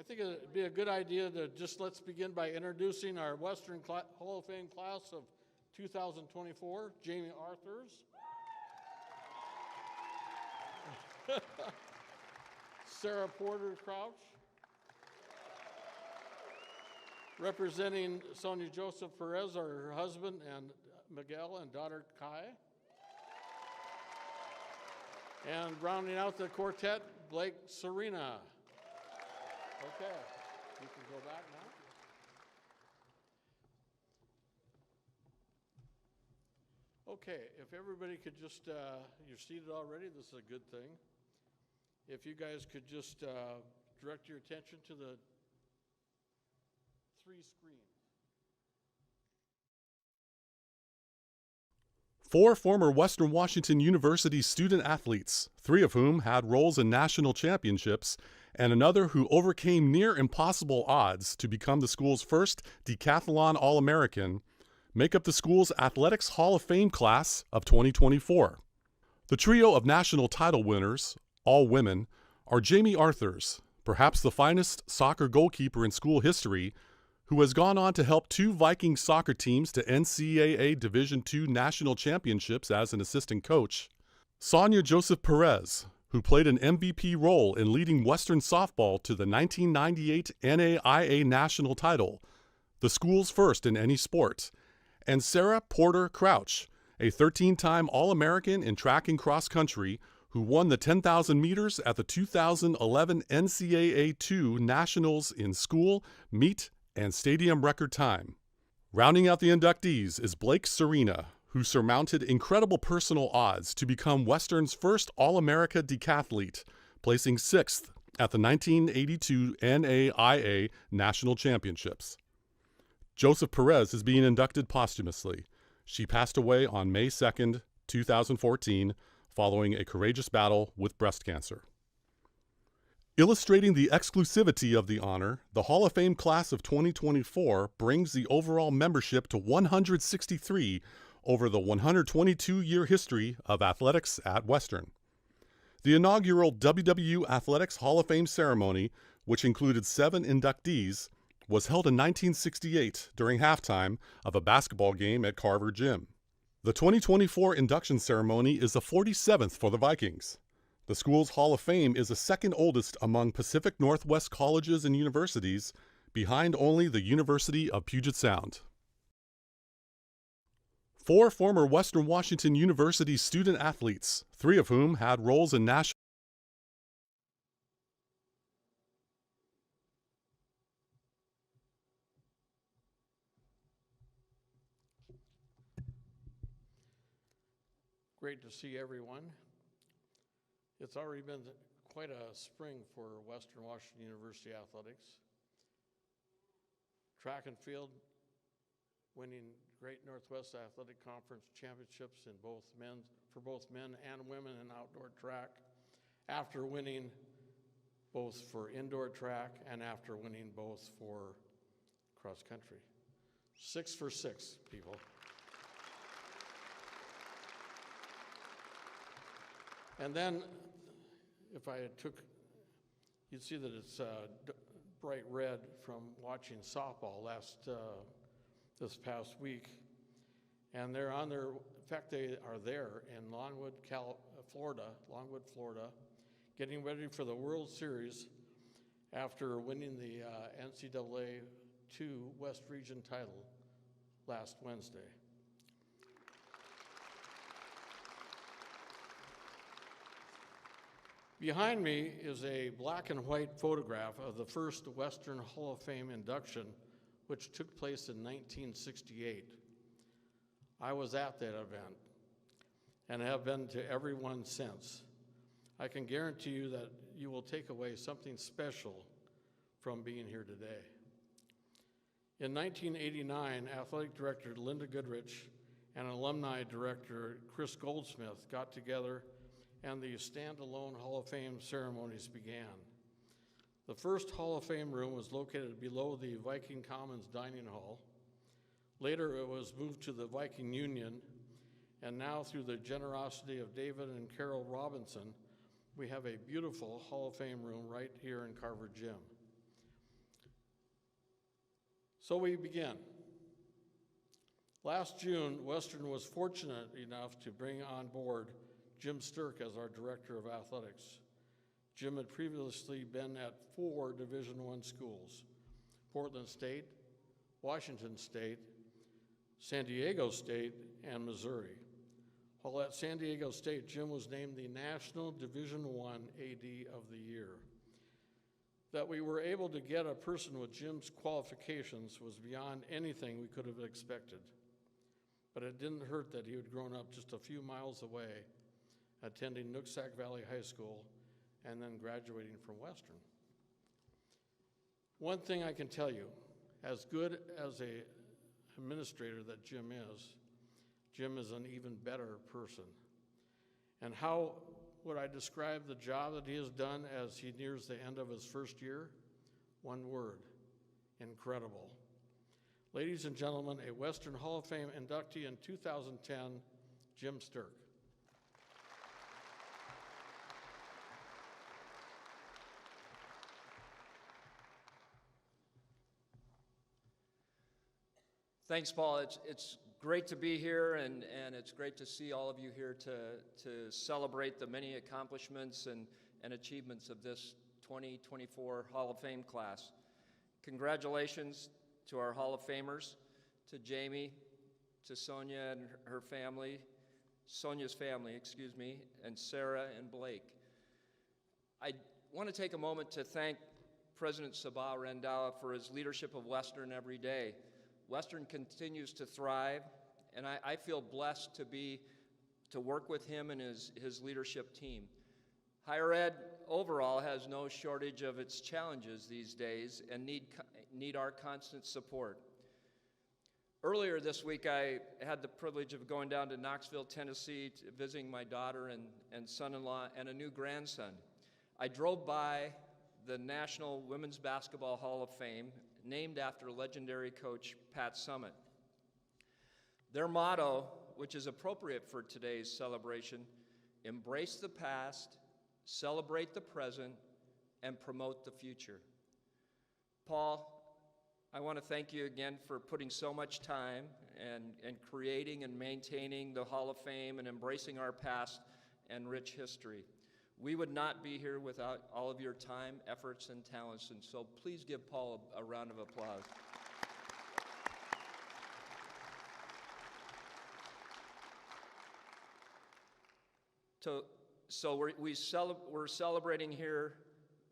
think it'd be a good idea to let's begin by introducing our Western Hall of Fame class of 2024, Jamie Arthurs, Sarah Porter Crouch, representing Sonia Joseph Perez, her husband, and Miguel and daughter Kai. And rounding out the quartet, Blake Serena. Okay, you can go back now. Okay, if everybody could just, you're seated already, this is a good thing. If you guys could just direct your attention to the 3 screens. 4 former Western Washington University student athletes, 3 of whom had roles in national championships, and another who overcame near impossible odds to become the school's first decathlon All-American, make up the school's Athletics Hall of Fame class of 2024. The trio of national title winners, all women, are Jamie Arthurs, perhaps the finest soccer goalkeeper in school history, who has gone on to help 2 Viking soccer teams to NCAA Division II national championships as an assistant coach, Sonia Joseph Perez, who played an MVP role in leading Western softball to the 1998 NAIA national title, the school's first in any sport, and Sarah Porter Crouch, a 13-time All-American in track and cross country, who won the 10,000 meters at the 2011 NCAA 2 Nationals in school, meet, and stadium record time. Rounding out the inductees is Blake Serena, who surmounted incredible personal odds to become Western's first All-America decathlete, placing 6th at the 1982 NAIA National Championships. Joseph Perez is being inducted posthumously. She passed away on May 2nd, 2014, following a courageous battle with breast cancer. Illustrating the exclusivity of the honor, the Hall of Fame class of 2024 brings the overall membership to 163 over the 122-year history of athletics at Western. The inaugural WWU Athletics Hall of Fame ceremony, which included 7 inductees, was held in 1968 during halftime of a basketball game at Carver Gym. The 2024 induction ceremony is the 47th for the Vikings. The school's Hall of Fame is the second oldest among Pacific Northwest colleges and universities, behind only the University of Puget Sound. 4 former Western Washington University student athletes, 3 of whom had roles in national. Great to see everyone. It's already been quite a spring for Western Washington University athletics. Track and field winning Great Northwest Athletic Conference championships for both men and women in outdoor track, after winning both for indoor track and after winning both for cross country. 6 for 6, people. And then, if I took, you'd see that it's bright red from watching softball this past week. And they're on their, in fact, they are there in Longwood, Florida, getting ready for the World Series after winning the NCAA 2 West Region title last Wednesday. Behind me is a black and white photograph of the first Western Hall of Fame induction, which took place in 1968. I was at that event and have been to every one since. I can guarantee you that you will take away something special from being here today. In 1989, athletic director Linda Goodrich and alumni director Chris Goldsmith got together and the standalone Hall of Fame ceremonies began. The first Hall of Fame room was located below the Viking Commons Dining Hall. Later, it was moved to the Viking Union, and now through the generosity of David and Carol Robinson, we have a beautiful Hall of Fame room right here in Carver Gym. So we begin. Last June, Western was fortunate enough to bring on board Jim Sturk as our Director of Athletics. Jim had previously been at 4 Division I schools: Portland State, Washington State, San Diego State, and Missouri. While at San Diego State, Jim was named the National Division I AD of the Year. That we were able to get a person with Jim's qualifications was beyond anything we could have expected. But it didn't hurt that he had grown up just a few miles away, attending Nooksack Valley High School, and then graduating from Western. One thing I can tell you, as good as an administrator that Jim is an even better person. And how would I describe the job that he has done as he nears the end of his first year? One word: incredible. Ladies and gentlemen, a Western Hall of Fame inductee in 2010, Jim Sturk. Thanks, Paul. It's great to be here, and it's great to see all of you here to celebrate the many accomplishments and achievements of this 2024 Hall of Fame class. Congratulations to our Hall of Famers, to Jamie, to Sonia and her family, Sonia's family, and Sarah and Blake. I want to take a moment to thank President Sabah Randhawa for his leadership of Western every day. Western continues to thrive, and I feel blessed to work with him and his leadership team. Higher ed overall has no shortage of its challenges these days and need our constant support. Earlier this week, I had the privilege of going down to Knoxville, Tennessee, visiting my daughter and son-in-law and a new grandson. I drove by the National Women's Basketball Hall of Fame, named after legendary coach Pat Summitt. Their motto, which is appropriate for today's celebration: embrace the past, celebrate the present, and promote the future. Paul, I want to thank you again for putting so much time and creating and maintaining the Hall of Fame and embracing our past and rich history. We would not be here without all of your time, efforts, and talents, and so please give Paul a round of applause. So we're celebrating here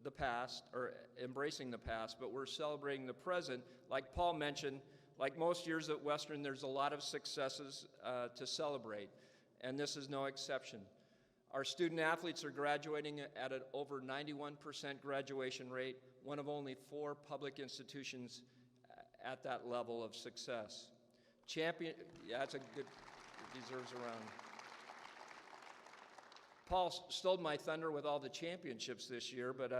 the past, or embracing the past, but we're celebrating the present. Like Paul mentioned, like most years at Western, there's a lot of successes to celebrate, and this is no exception. Our student athletes are graduating at an over 91% graduation rate, one of only 4 public institutions at that level of success. That's a good, deserves a round. Paul stole my thunder with all the championships this year, but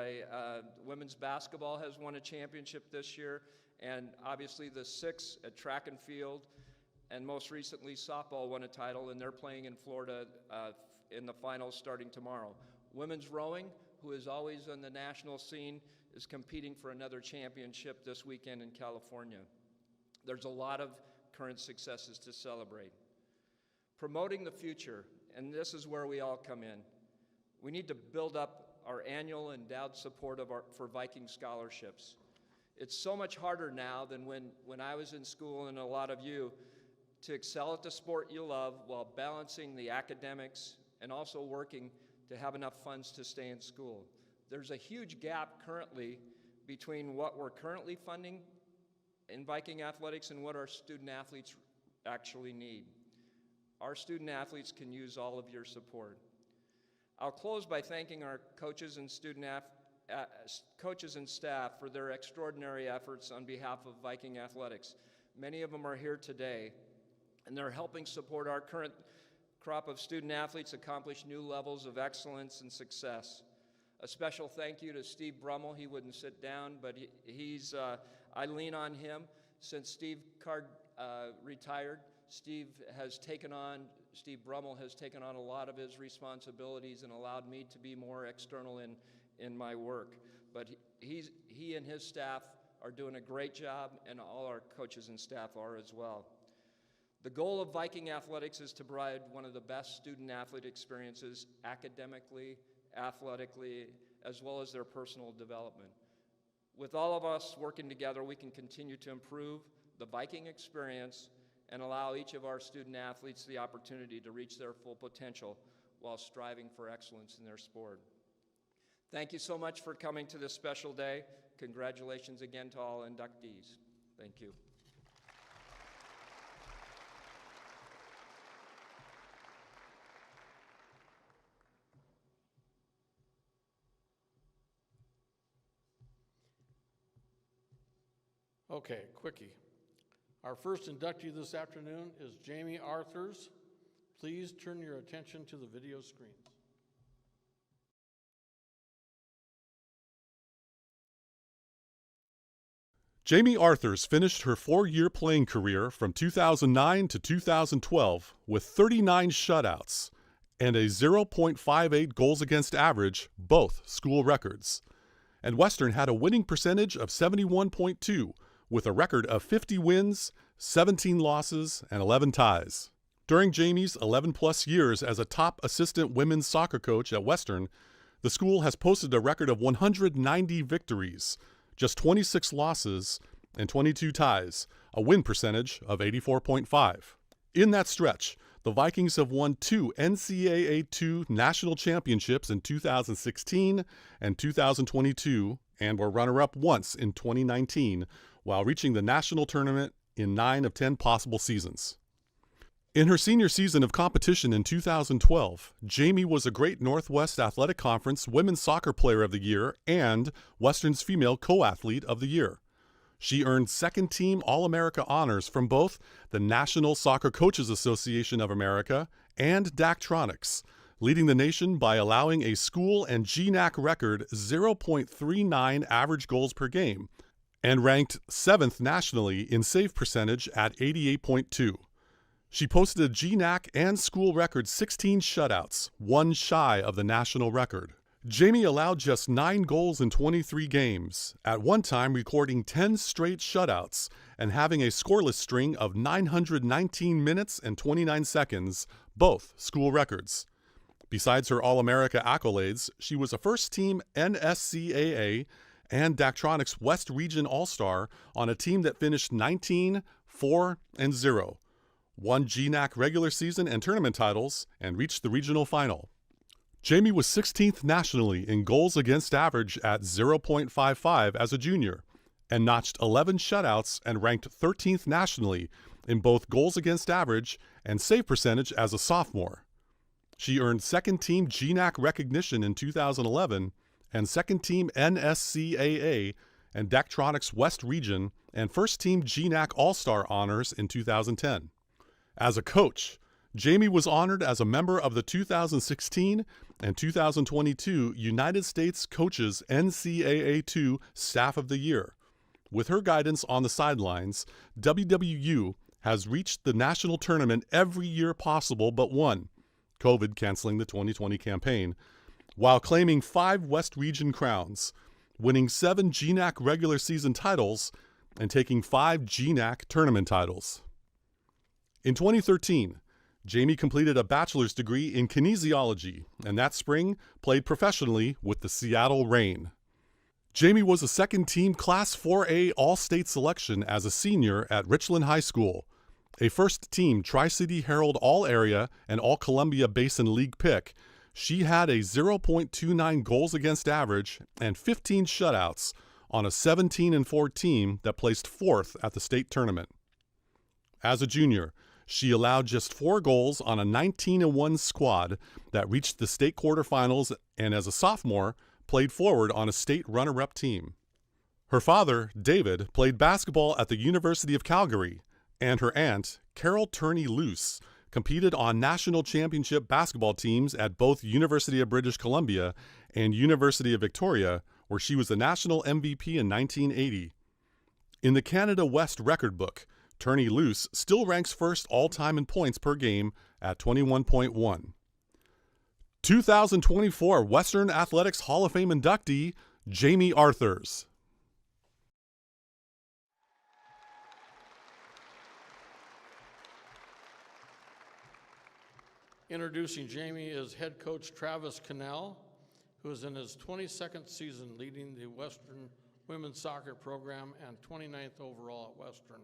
women's basketball has won a championship this year, and obviously the 6 at track and field, and most recently softball won a title, and they're playing in Florida in the finals starting tomorrow. Women's rowing, who is always on the national scene, is competing for another championship this weekend in California. There's a lot of current successes to celebrate. Promoting the future, and this is where we all come in. We need to build up our annual endowed support for Viking scholarships. It's so much harder now than when I was in school, and a lot of you, to excel at the sport you love while balancing the academics and also working to have enough funds to stay in school. There's a huge gap currently between what we're currently funding in Viking athletics and what our student athletes actually need. Our student athletes can use all of your support. I'll close by thanking our coaches and coaches and staff for their extraordinary efforts on behalf of Viking athletics. Many of them are here today, and they're helping support our current crop of student athletes accomplish new levels of excellence and success. A special thank you to Steve Brummel. He wouldn't sit down, but I lean on him. Since Steve Card retired, Steve Brummel has taken on a lot of his responsibilities and allowed me to be more external in my work. But he and his staff are doing a great job, and all our coaches and staff are as well. The goal of Viking Athletics is to provide one of the best student-athlete experiences academically, athletically, as well as their personal development. With all of us working together, we can continue to improve the Viking experience and allow each of our student-athletes the opportunity to reach their full potential while striving for excellence in their sport. Thank you so much for coming to this special day. Congratulations again to all inductees. Thank you. Okay, quickie. Our first inductee this afternoon is Jamie Arthurs. Please turn your attention to the video screens. Jamie Arthurs finished her 4-year playing career from 2009 to 2012 with 39 shutouts and a 0.58 goals against average, both school records. And Western had a winning percentage of 71.2 with a record of 50 wins, 17 losses, and 11 ties. During Jamie's 11-plus years as a top assistant women's soccer coach at Western, the school has posted a record of 190 victories, just 26 losses, and 22 ties, a win percentage of 84.5. In that stretch, the Vikings have won 2 NCAA 2 national championships in 2016 and 2022, and were runner-up once in 2019, while reaching the national tournament in 9 of 10 possible seasons. In her senior season of competition in 2012, Jamie was a Great Northwest Athletic Conference Women's Soccer Player of the Year and Western's Female Co-Athlete of the Year. She earned second-team All-America honors from both the National Soccer Coaches Association of America and Daktronics, leading the nation by allowing a school and GNAC record 0.39 average goals per game, and ranked 7th nationally in save percentage at 88.2. She posted a GNAC and school record 16 shutouts, one shy of the national record. Jamie allowed just 9 goals in 23 games, at one time recording 10 straight shutouts and having a scoreless string of 919 minutes and 29 seconds, both school records. Besides her All-America accolades, she was a first-team NSCAA and Daktronics West Region All-Star on a team that finished 19, 4, and 0. Won GNAC regular season and tournament titles, and reached the regional final. Jamie was 16th nationally in goals against average at 0.55 as a junior, and notched 11 shutouts and ranked 13th nationally in both goals against average and save percentage as a sophomore. She earned second-team GNAC recognition in 2011 and second-team NSCAA and Daktronics West Region and first-team GNAC All-Star honors in 2010. As a coach, Jamie was honored as a member of the 2016 and 2022 United States Coaches NCAA 2 Staff of the Year. With her guidance on the sidelines, WWU has reached the national tournament every year possible but one, COVID canceling the 2020 campaign, while claiming 5 West Region crowns, winning 7 GNAC regular season titles, and taking 5 GNAC tournament titles. In 2013, Jamie completed a bachelor's degree in kinesiology, and that spring played professionally with the Seattle Reign. Jamie was a second-team Class 4A All-State selection as a senior at Richland High School, a first-team Tri-City Herald All-Area and All-Columbia Basin League pick. She had a 0.29 goals against average and 15 shutouts on a 17-4 team that placed 4th at the state tournament. As a junior, she allowed just 4 goals on a 19-1 squad that reached the state quarterfinals, and as a sophomore, played forward on a state runner-up team. Her father, David, played basketball at the University of Calgary, and her aunt, Carol Turney Luce, competed on national championship basketball teams at both University of British Columbia and University of Victoria, where she was the national MVP in 1980. In the Canada West record book, Turney Luce still ranks first all-time in points per game at 21.1. 2024 Western Athletics Hall of Fame inductee, Jamie Arthurs. Introducing Jamie is head coach Travis Cannell, who is in his 22nd season leading the Western women's soccer program and 29th overall at Western.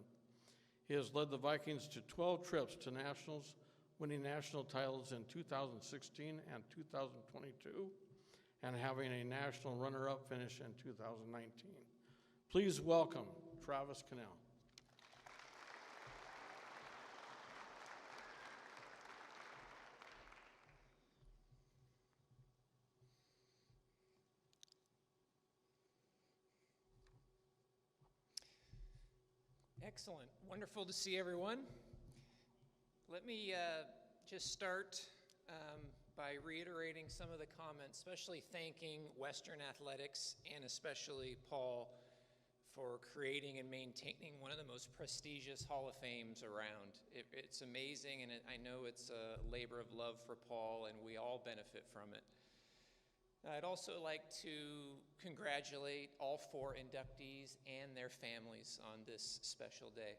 He has led the Vikings to 12 trips to nationals, winning national titles in 2016 and 2022, and having a national runner-up finish in 2019. Please welcome Travis Cannell. Excellent. Wonderful to see everyone. Let me just start by reiterating some of the comments, especially thanking Western Athletics and especially Paul for creating and maintaining one of the most prestigious Hall of Fames around. It's amazing, and I know it's a labor of love for Paul, and we all benefit from it. I'd also like to congratulate all 4 inductees and their families on this special day.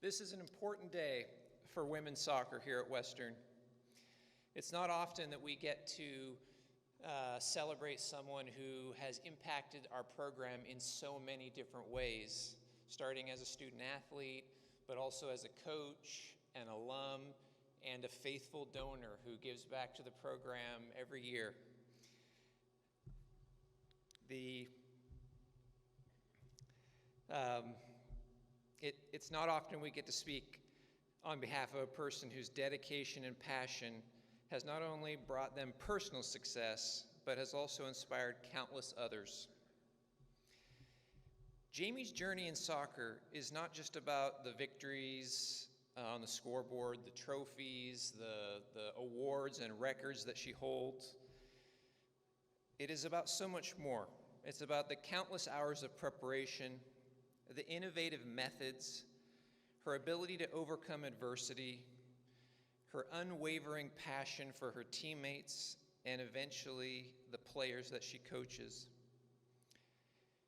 This is an important day for women's soccer here at Western. It's not often that we get to celebrate someone who has impacted our program in so many different ways, starting as a student athlete, but also as a coach, an alum, and a faithful donor who gives back to the program every year. It's not often we get to speak on behalf of a person whose dedication and passion has not only brought them personal success, but has also inspired countless others. Jamie's journey in soccer is not just about the victories on the scoreboard, the trophies, the awards and records that she holds. It is about so much more. It's about the countless hours of preparation, the innovative methods, her ability to overcome adversity, her unwavering passion for her teammates, and eventually the players that she coaches.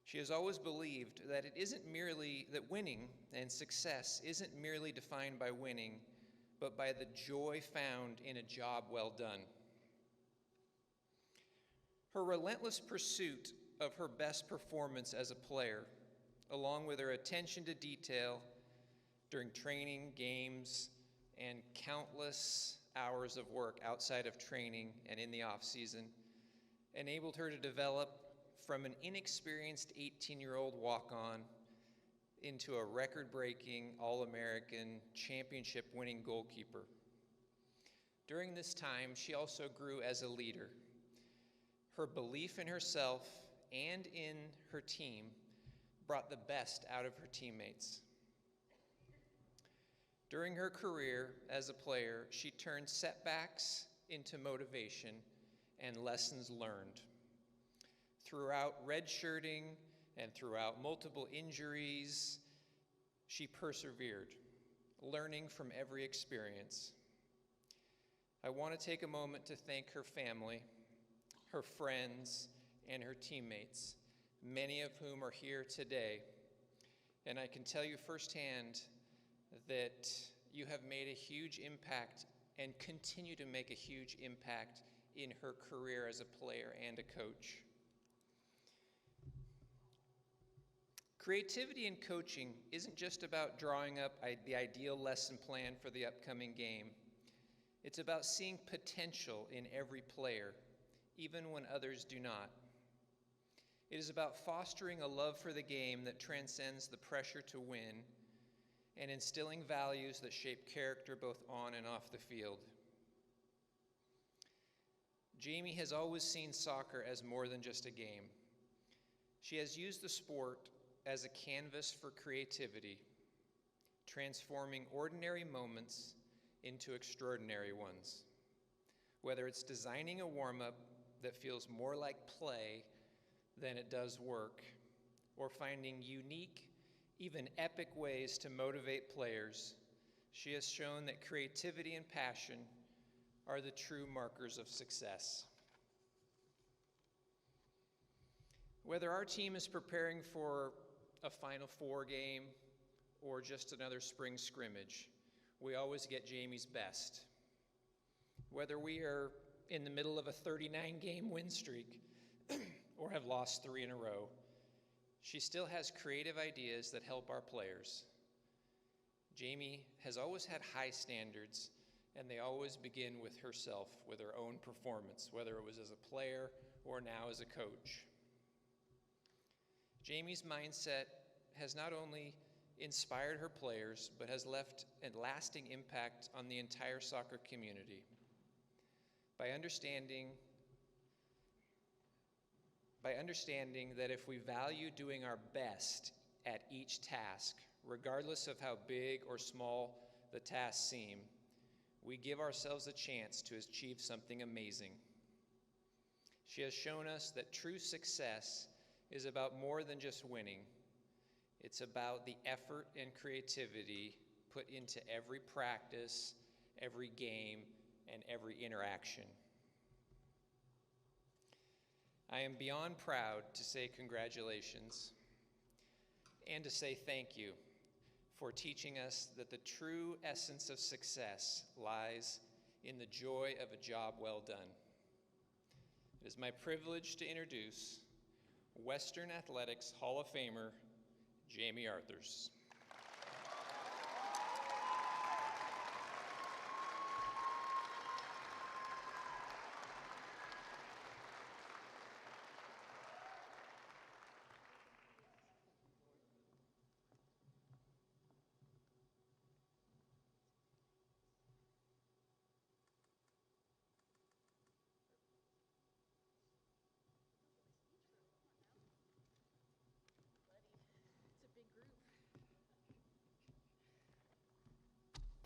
She has always believed that it isn't merely that winning and success isn't merely defined by winning, but by the joy found in a job well done. Her relentless pursuit of her best performance as a player, along with her attention to detail during training, games, and countless hours of work outside of training and in the off-season, enabled her to develop from an inexperienced 18-year-old walk-on into a record-breaking, All-American, championship-winning goalkeeper. During this time, she also grew as a leader. Her belief in herself and in her team brought the best out of her teammates. During her career as a player, she turned setbacks into motivation and lessons learned. Throughout redshirting and throughout multiple injuries, she persevered, learning from every experience. I want to take a moment to thank her family, her friends, and her teammates, many of whom are here today. And I can tell you firsthand that you have made a huge impact and continue to make a huge impact in her career as a player and a coach. Creativity in coaching isn't just about drawing up the ideal lesson plan for the upcoming game. It's about seeing potential in every player, even when others do not. It is about fostering a love for the game that transcends the pressure to win and instilling values that shape character both on and off the field. Jamie has always seen soccer as more than just a game. She has used the sport as a canvas for creativity, transforming ordinary moments into extraordinary ones. Whether it's designing a warm-up that feels more like play than it does work, or finding unique, even epic ways to motivate players, she has shown that creativity and passion are the true markers of success. Whether our team is preparing for a Final Four game or just another spring scrimmage, we always get Jamie's best. Whether we are in the middle of a 39-game win streak or have lost 3 in a row, she still has creative ideas that help our players. Jamie has always had high standards, and they always begin with herself, with her own performance, whether it was as a player or now as a coach. Jamie's mindset has not only inspired her players, but has left a lasting impact on the entire soccer community. By understanding that if we value doing our best at each task, regardless of how big or small the tasks seem, we give ourselves a chance to achieve something amazing. She has shown us that true success is about more than just winning. It's about the effort and creativity put into every practice, every game, and every interaction. I am beyond proud to say congratulations and to say thank you for teaching us that the true essence of success lies in the joy of a job well done. It is my privilege to introduce Western Athletics Hall of Famer, Jamie Arthurs.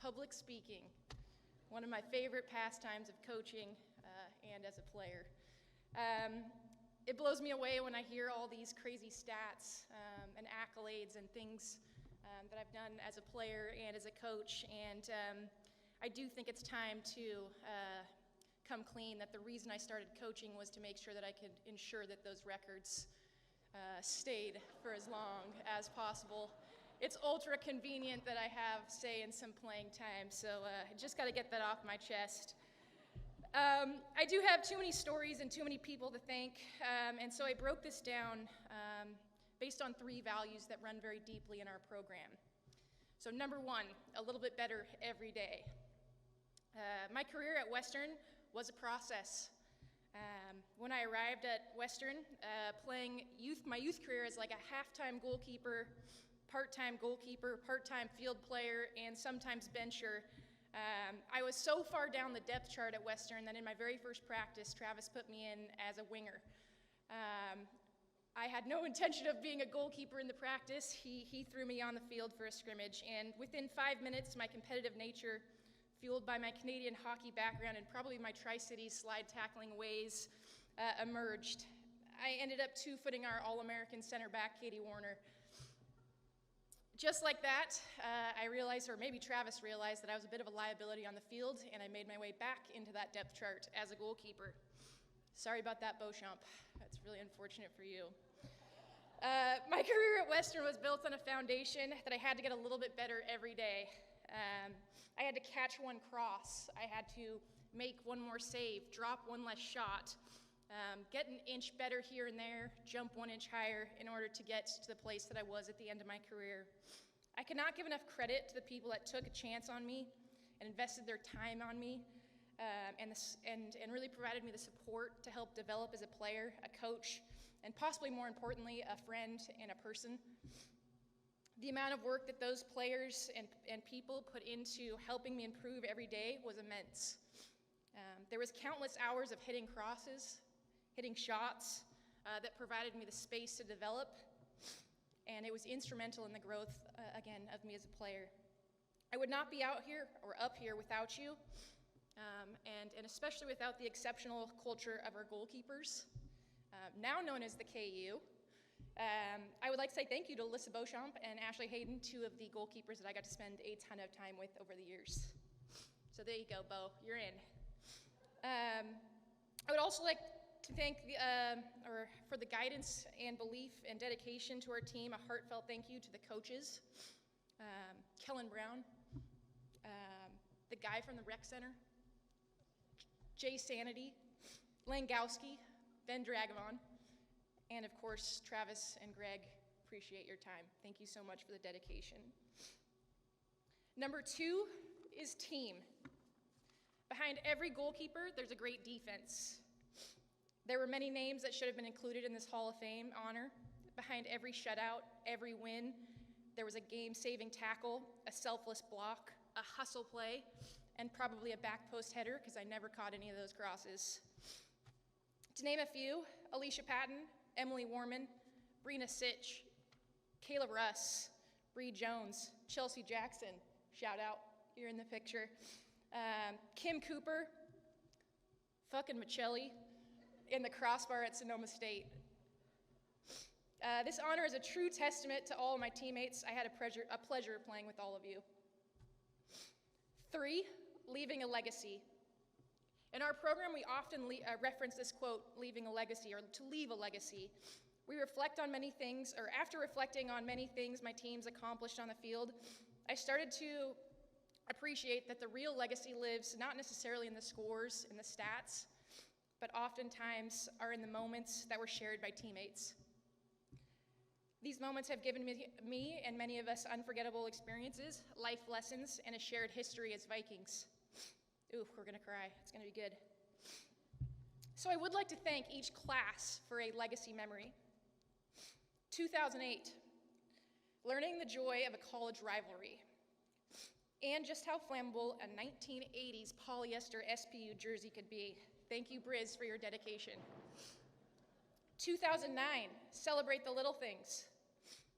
Public speaking, one of my favorite pastimes of coaching and as a player. It blows me away when I hear all these crazy stats and accolades and things that I've done as a player and as a coach, and I do think it's time to come clean that the reason I started coaching was to make sure that I could ensure that those records stayed for as long as possible. It's ultra convenient that I have, say, in some playing time, so I just got to get that off my chest. I do have too many stories and too many people to thank, and so I broke this down based on 3 values that run very deeply in our program. So number 1, a little bit better every day. My career at Western was a process. When I arrived at Western, playing my youth career as like a halftime goalkeeper, part-time goalkeeper, part-time field player, and sometimes bencher. I was so far down the depth chart at Western that in my very first practice, Travis put me in as a winger. I had no intention of being a goalkeeper in the practice. He threw me on the field for a scrimmage, and within 5 minutes, my competitive nature, fueled by my Canadian hockey background and probably my Tri-Cities slide tackling ways, emerged. I ended up 2-footing our All-American center back, Katie Warner. Just like that, I realized, or maybe Travis realized, that I was a bit of a liability on the field, and I made my way back into that depth chart as a goalkeeper. Sorry about that, Beauchamp. That's really unfortunate for you. My career at Western was built on a foundation that I had to get a little bit better every day. I had to catch 1 cross. I had to make 1 more save, drop 1 less shot, get an inch better here and there, jump 1 inch higher in order to get to the place that I was at the end of my career. I cannot give enough credit to the people that took a chance on me and invested their time on me and really provided me the support to help develop as a player, a coach, and possibly more importantly, a friend and a person. The amount of work that those players and people put into helping me improve every day was immense. There was countless hours of hitting crosses, hitting shots that provided me the space to develop, and it was instrumental in the growth, again, of me as a player. I would not be out here or up here without you, and especially without the exceptional culture of our goalkeepers, now known as the KU. I would like to say thank you to Alyssa Beauchamp and Ashley Hayden, 2 of the goalkeepers that I got to spend a ton of time with over the years. So there you go, Bo, you're in. I would also like to thank for the guidance and belief and dedication to our team. A heartfelt thank you to the coaches, Kellen Brown, the guy from the rec center, Jay Sanity, Langowski, Ben Dragavon, and of course, Travis and Greg, appreciate your time. Thank you so much for the dedication. Number 2 is team. Behind every goalkeeper, there's a great defense. There were many names that should have been included in this Hall of Fame honor. Behind every shutout, every win, there was a game-saving tackle, a selfless block, a hustle play, and probably a back post header, because I never caught any of those crosses. To name a few, Alicia Patton, Emily Warman, Brina Sitch, Kayla Russ, Bree Jones, Chelsea Jackson, shout out, you're in the picture, Kim Cooper, fucking Michelli, in the crossbar at Sonoma State. This honor is a true testament to all of my teammates. I had a pleasure playing with all of you. 3, leaving a legacy. In our program, we often reference this quote, leaving a legacy, or to leave a legacy. We reflect on many things, or after reflecting on many things my teams accomplished on the field, I started to appreciate that the real legacy lives not necessarily in the scores and the stats, but oftentimes are in the moments that were shared by teammates. These moments have given me and many of us unforgettable experiences, life lessons, and a shared history as Vikings. Ooh, we're gonna cry, it's gonna be good. So I would like to thank each class for a legacy memory. 2008, learning the joy of a college rivalry, and just how flammable a 1980s polyester SPU jersey could be. Thank you, Briz, for your dedication. 2009, celebrate the little things.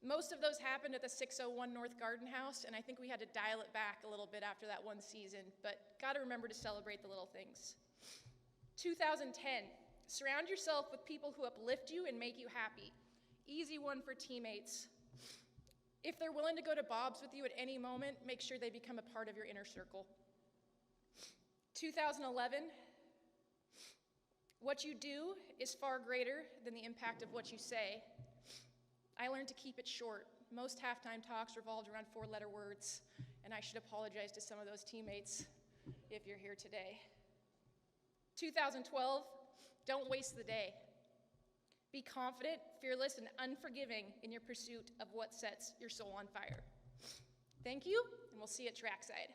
Most of those happened at the 601 North Garden House, and I think we had to dial it back a little bit after that one season, but gotta remember to celebrate the little things. 2010, surround yourself with people who uplift you and make you happy. Easy one for teammates. If they're willing to go to Bob's with you at any moment, make sure they become a part of your inner circle. 2011, what you do is far greater than the impact of what you say. I learned to keep it short. Most halftime talks revolved around 4-letter words, and I should apologize to some of those teammates if you're here today. 2012, don't waste the day. Be confident, fearless, and unforgiving in your pursuit of what sets your soul on fire. Thank you, and we'll see you at trackside.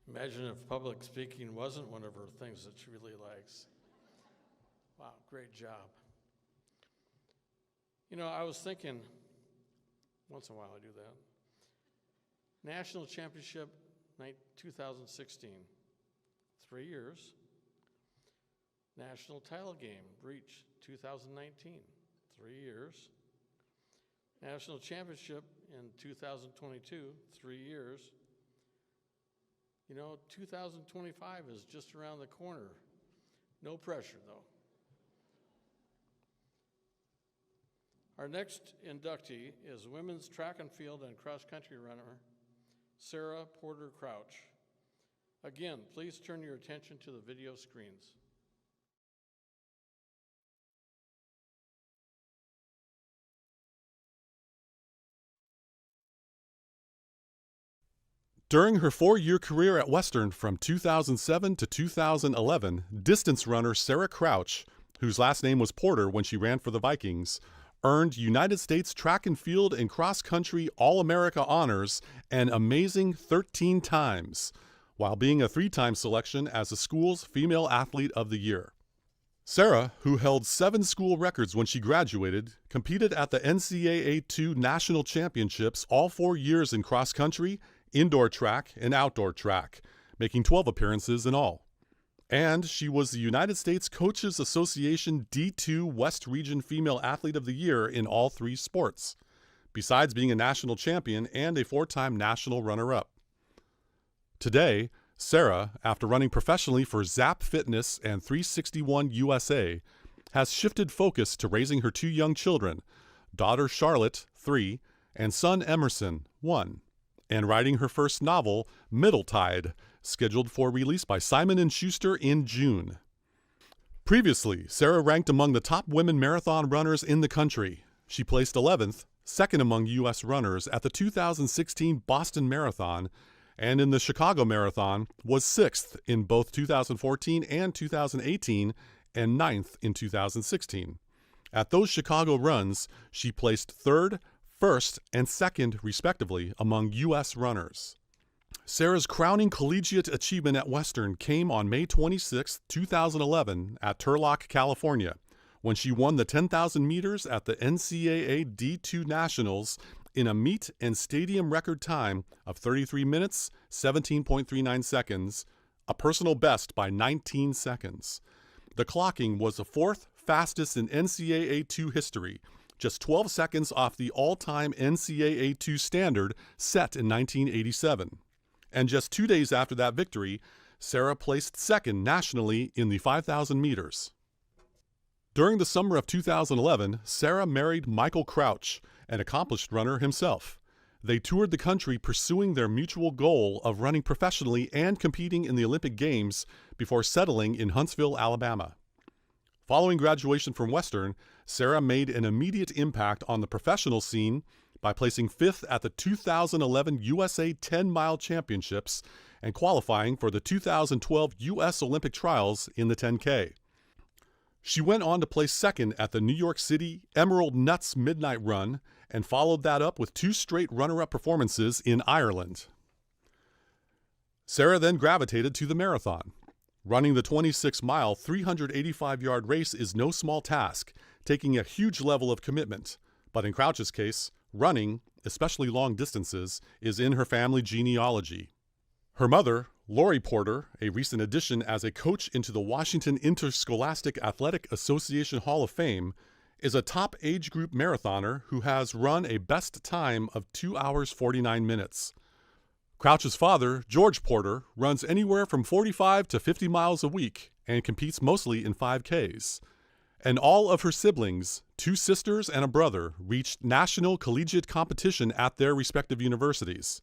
Imagine if public speaking wasn't one of her things that she really likes. Wow, great job. You know, I was thinking, once in a while I do that. National Championship 2016, 3 years. National Title Game, Breach 2019, 3 years. National Championship in 2022, 3 years. You know, 2025 is just around the corner. No pressure, though. Our next inductee is women's track and field and cross-country runner, Sarah Porter Crouch. Again, please turn your attention to the video screens. During her 4-year career at Western from 2007 to 2011, distance runner Sarah Crouch, whose last name was Porter when she ran for the Vikings, earned United States Track and Field and Cross Country All-America honors an amazing 13 times, while being a 3-time selection as the school's Female Athlete of the Year. Sarah, who held 7 school records when she graduated, competed at the NCAA II National Championships all 4 years in cross country, indoor track, and outdoor track, making 12 appearances in all. And she was the United States Coaches Association D2 West Region Female Athlete of the Year in all 3 sports, besides being a national champion and a 4-time national runner-up. Today, Sarah, after running professionally for Zap Fitness and 361 USA, has shifted focus to raising her 2 young children, daughter Charlotte, 3, and son Emerson, 1, and writing her first novel, Middletide, scheduled for release by Simon & Schuster in June. Previously, Sarah ranked among the top women marathon runners in the country. She placed 11th, second among U.S. runners at the 2016 Boston Marathon, and in the Chicago Marathon was 6th in both 2014 and 2018, and 9th in 2016. At those Chicago runs, she placed 3rd, 1st, and 2nd, respectively, among U.S. runners. Sarah's crowning collegiate achievement at Western came on May 26, 2011, at Turlock, California, when she won the 10,000 meters at the NCAA D2 Nationals in a meet and stadium record time of 33 minutes, 17.39 seconds, a personal best by 19 seconds. The clocking was the 4th fastest in NCAA 2 history, just 12 seconds off the all-time NCAA 2 standard set in 1987. And just 2 days after that victory, Sarah placed 2nd nationally in the 5,000 meters. During the summer of 2011, Sarah married Michael Crouch, an accomplished runner himself. They toured the country pursuing their mutual goal of running professionally and competing in the Olympic Games before settling in Huntsville, Alabama. Following graduation from Western, Sarah made an immediate impact on the professional scene by placing 5th at the 2011 USA 10-mile championships and qualifying for the 2012 U.S. Olympic trials in the 10K. She went on to place 2nd at the New York City Emerald Nuts Midnight Run and followed that up with 2 straight runner-up performances in Ireland. Sarah then gravitated to the marathon. Running the 26-mile, 385-yard race is no small task, taking a huge level of commitment. But in Crouch's case, running, especially long distances, is in her family genealogy. Her mother, Lori Porter, a recent addition as a coach into the Washington Interscholastic Athletic Association Hall of Fame, is a top age group marathoner who has run a best time of 2 hours 49 minutes. Crouch's father, George Porter, runs anywhere from 45 to 50 miles a week and competes mostly in 5Ks. And all of her siblings, 2 sisters and a brother, reached national collegiate competition at their respective universities.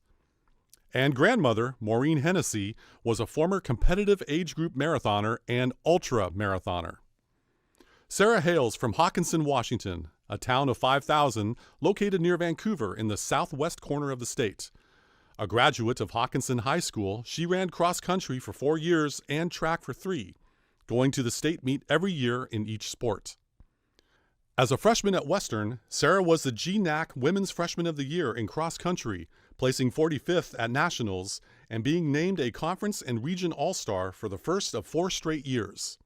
And grandmother, Maureen Hennessy, was a former competitive age group marathoner and ultra marathoner. Sarah hails from Hawkinson, Washington, a town of 5,000 located near Vancouver in the southwest corner of the state. A graduate of Hawkinson High School, she ran cross country for 4 years and track for 3, going to the state meet every year in each sport. As a freshman at Western, Sarah was the GNAC Women's Freshman of the Year in cross country, placing 45th at nationals and being named a conference and region all-star for the first of 4 straight years.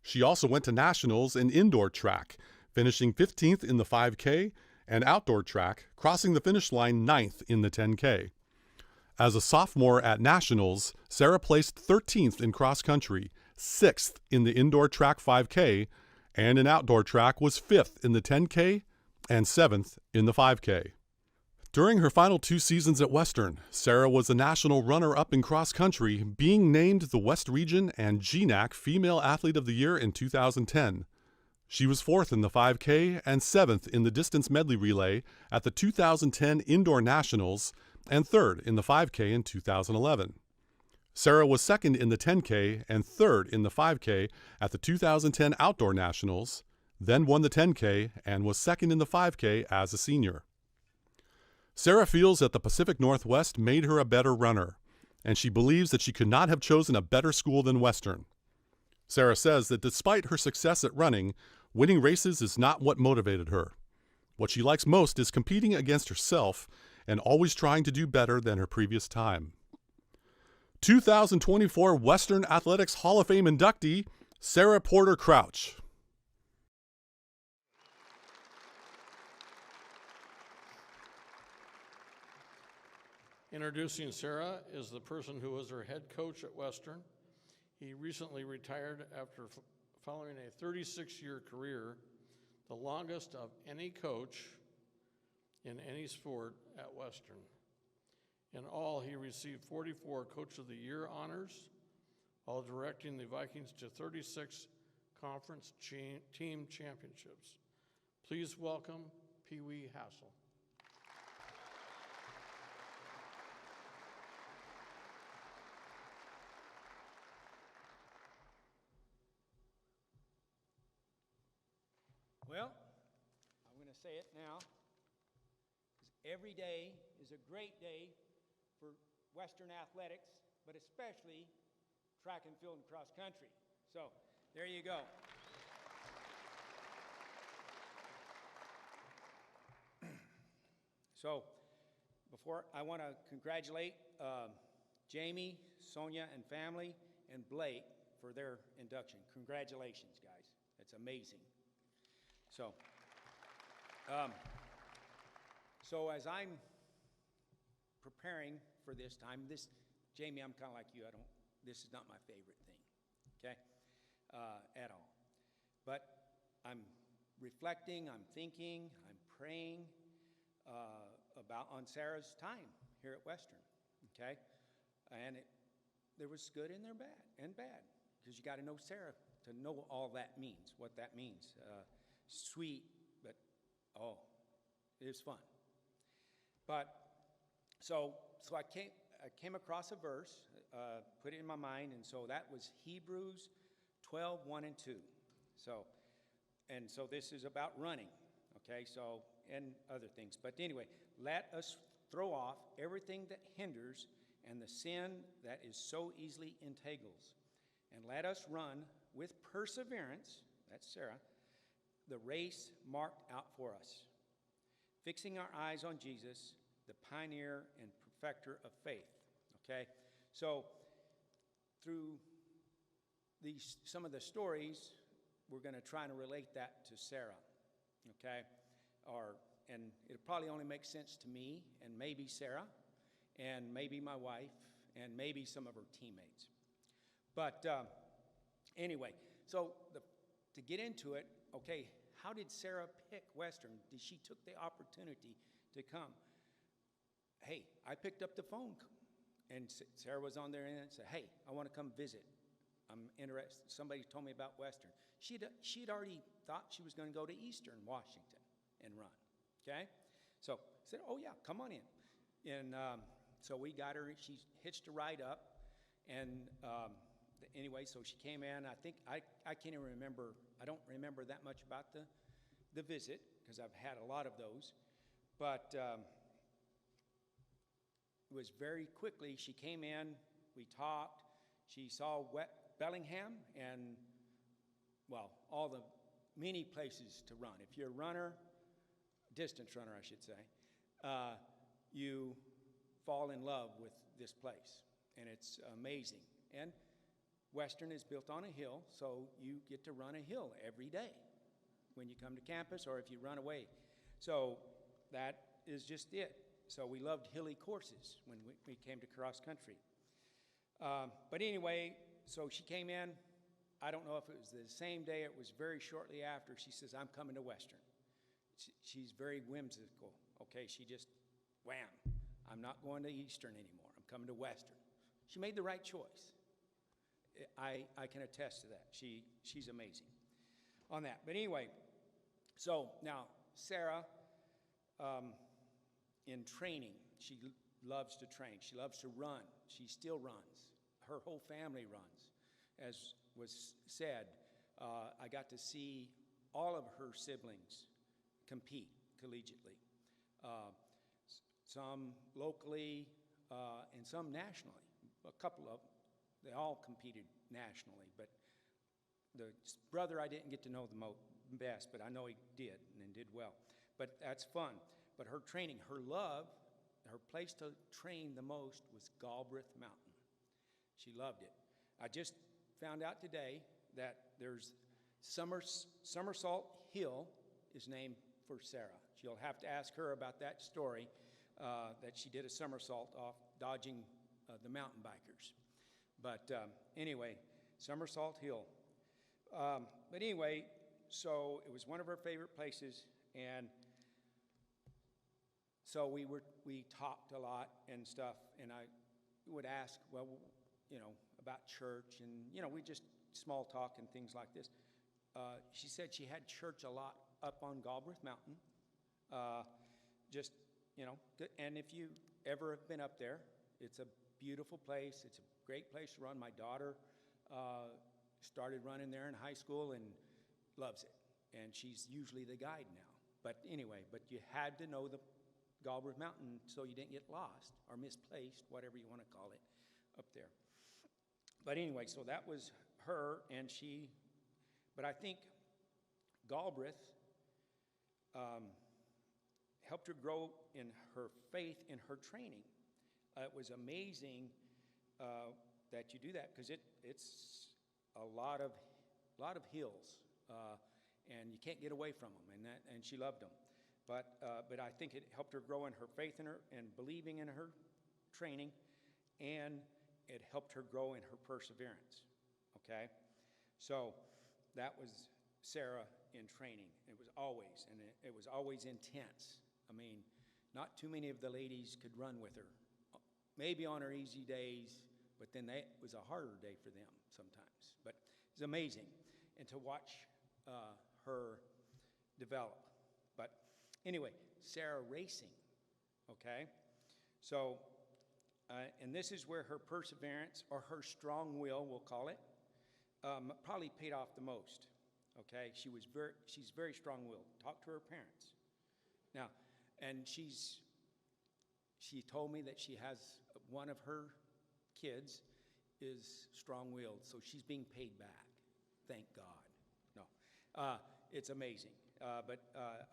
She also went to nationals in indoor track, finishing 15th in the 5K, and outdoor track, crossing the finish line 9th in the 10K. As a sophomore at nationals, Sarah placed 13th in cross country, 6th in the indoor track 5K, and in outdoor track was 5th in the 10K and 7th in the 5K. During her final 2 seasons at Western, Sarah was the national runner-up in cross country, being named the West Region and GNAC Female Athlete of the Year in 2010. She was 4th in the 5K and 7th in the distance medley relay at the 2010 Indoor Nationals and 3rd in the 5K in 2011. Sarah was 2nd in the 10K and 3rd in the 5K at the 2010 Outdoor Nationals, then won the 10K and was 2nd in the 5K as a senior. Sarah feels that the Pacific Northwest made her a better runner, and she believes that she could not have chosen a better school than Western. Sarah says that despite her success at running, winning races is not what motivated her. What she likes most is competing against herself and always trying to do better than her previous time. 2024 Western Athletics Hall of Fame inductee, Sarah Porter Crouch. Introducing Sarah is the person who was her head coach at Western. He recently retired after following a 36-year career, the longest of any coach in any sport at Western. In all, he received 44 Coach of the Year honors, while directing the Vikings to 36 conference team championships. Please welcome Pee Wee Hassel. Well, I'm going to say it now, because every day is a great day for Western athletics, but especially track and field and cross country. So, there you go. So, before I want to congratulate Jamie, Sonia, and family, and Blake for their induction. Congratulations, guys. That's amazing. So, as I'm preparing for this time, Jamie, I'm kind of like you. This is not my favorite thing, okay, at all. But I'm reflecting, I'm thinking, I'm praying on Sarah's time here at Western, okay? And there was good in there and bad, because you got to know Sarah to know all that means, what that means. Sweet, but it was fun. But so I came across a verse, put it in my mind, and so that was Hebrews 12:1-2. So this is about running, okay? So and other things. But anyway, let us throw off everything that hinders and the sin that is so easily entangles, and let us run with perseverance, that's Sarah, the race marked out for us, fixing our eyes on Jesus, the pioneer and perfecter of faith, okay? So through some of the stories, we're going to try to relate that to Sarah, okay? And it probably only makes sense to me and maybe Sarah and maybe my wife and maybe some of her teammates. But anyway, so to get into it, okay, how did Sarah pick Western? She took the opportunity to come. Hey, I picked up the phone, and Sarah was on there and said, hey, I want to come visit. I'm interested. Somebody told me about Western. She'd already thought she was going to go to Eastern Washington and run, okay? So I said, oh, yeah, come on in. And so we got her. She hitched a ride up. And anyway, so she came in. I think I can't even remember. I don't remember that much about the visit because I've had a lot of those. But it was very quickly. She came in. We talked. She saw Bellingham and, well, all the many places to run. If you're a runner, distance runner, I should say, you fall in love with this place, and it's amazing. And Western is built on a hill, so you get to run a hill every day when you come to campus or if you run away. So that is just it. So we loved hilly courses when we came to cross country. But anyway, so she came in. I don't know if it was the same day. It was very shortly after. She says, I'm coming to Western. She's very whimsical. Okay, she just, wham, I'm not going to Eastern anymore. I'm coming to Western. She made the right choice. I can attest to that. She's amazing on that. But anyway, so now Sarah, in training, she loves to train. She loves to run. She still runs. Her whole family runs. As was said, I got to see all of her siblings compete collegiately, some locally and some nationally. A couple of them, they all competed nationally, but the brother I didn't get to know the best, but I know he did and did well. But that's fun. But her training, her love, her place to train the most was Galbraith Mountain. She loved it. I just found out today that there's Somersault Hill is named for Sarah. You'll have to ask her about that story, that she did a somersault off dodging the mountain bikers. But anyway, Somersault Hill. But anyway, so it was one of her favorite places, and so we talked a lot and stuff, and I would ask, well, about church, and we just small talk and things like this. She said she had church a lot up on Galbraith Mountain. And if you ever have been up there, it's a beautiful place. It's a great place to run. My daughter started running there in high school and loves it. and she's usually the guide now. But anyway, but you had to know the Galbraith Mountain so you didn't get lost or misplaced, whatever you want to call it, up there. But anyway, so that was her, and but I think Galbraith helped her grow in her faith in her training. It was amazing that you do that, because it's a lot of hills, and you can't get away from them, and she loved them. But I think it helped her grow in her faith in her and believing in her training, and it helped her grow in her perseverance. Okay, so that was Sarah in training. It was always, and it was always intense. I mean, not too many of the ladies could run with her. Maybe on her easy days, but then it was a harder day for them sometimes. But it's amazing, and to watch her develop. But anyway, Sarah racing, okay? So, and this is where her perseverance, or her strong will, we'll call it, probably paid off the most, okay? She's very strong-willed. Talk to her parents. Now, and she told me that she has one of her kids is strong-willed, so she's being paid back. Thank God. No, it's amazing. But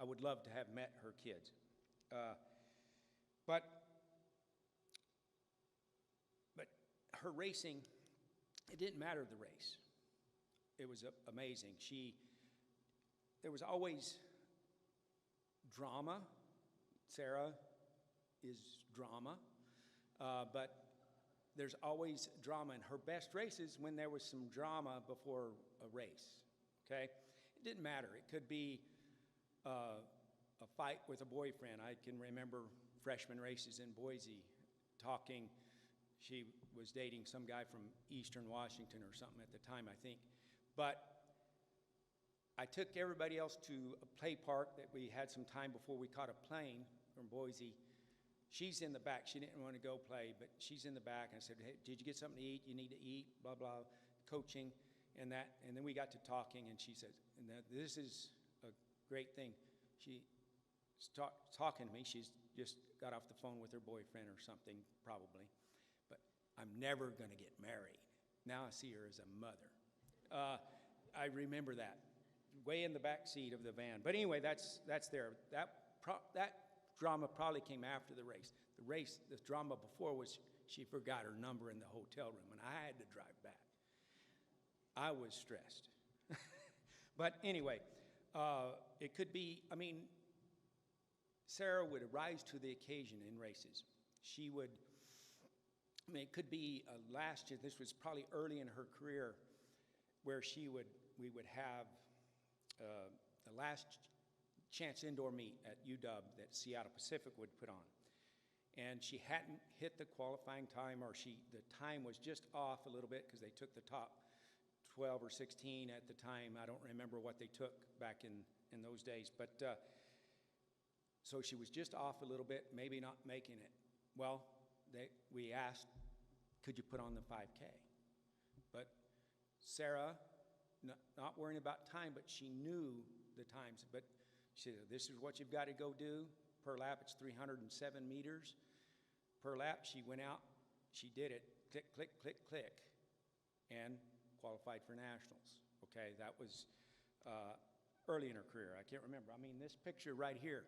I would love to have met her kids. But her racing, it didn't matter the race. It was amazing. There was always drama. Sarah is drama, but there's always drama. In her best races, when there was some drama before a race, okay? It didn't matter. It could be a fight with a boyfriend. I can remember freshman races in Boise talking. She was dating some guy from Eastern Washington or something at the time, I think. But I took everybody else to a play park that we had some time before we caught a plane from Boise. She's in the back. She didn't want to go play, but she's in the back. And I said, hey, did you get something to eat? You need to eat, blah, blah, coaching and that. And then we got to talking, and she said, and this is a great thing. She's talking to me. She's just got off the phone with her boyfriend or something, probably. But I'm never going to get married. Now I see her as a mother. I remember that, way in the back seat of the van. But anyway, that's there. That drama probably came after the race. The drama before was she forgot her number in the hotel room, and I had to drive back. I was stressed. But anyway, it could be, I mean, Sarah would rise to the occasion in races. She would, I mean, it could be last year, this was probably early in her career, where we would have the last chance indoor meet at UW that Seattle Pacific would put on. And she hadn't hit the qualifying time, or the time was just off a little bit because they took the top 12 or 16 at the time. I don't remember what they took back in those days. But so she was just off a little bit, maybe not making it. Well, we asked, could you put on the 5K? But Sarah, not worrying about time, but she knew the times. But she said, this is what you've got to go do. Per lap, it's 307 meters. Per lap, she went out, she did it, click, click, click, click, and qualified for nationals. Okay, that was early in her career. I can't remember. I mean, this picture right here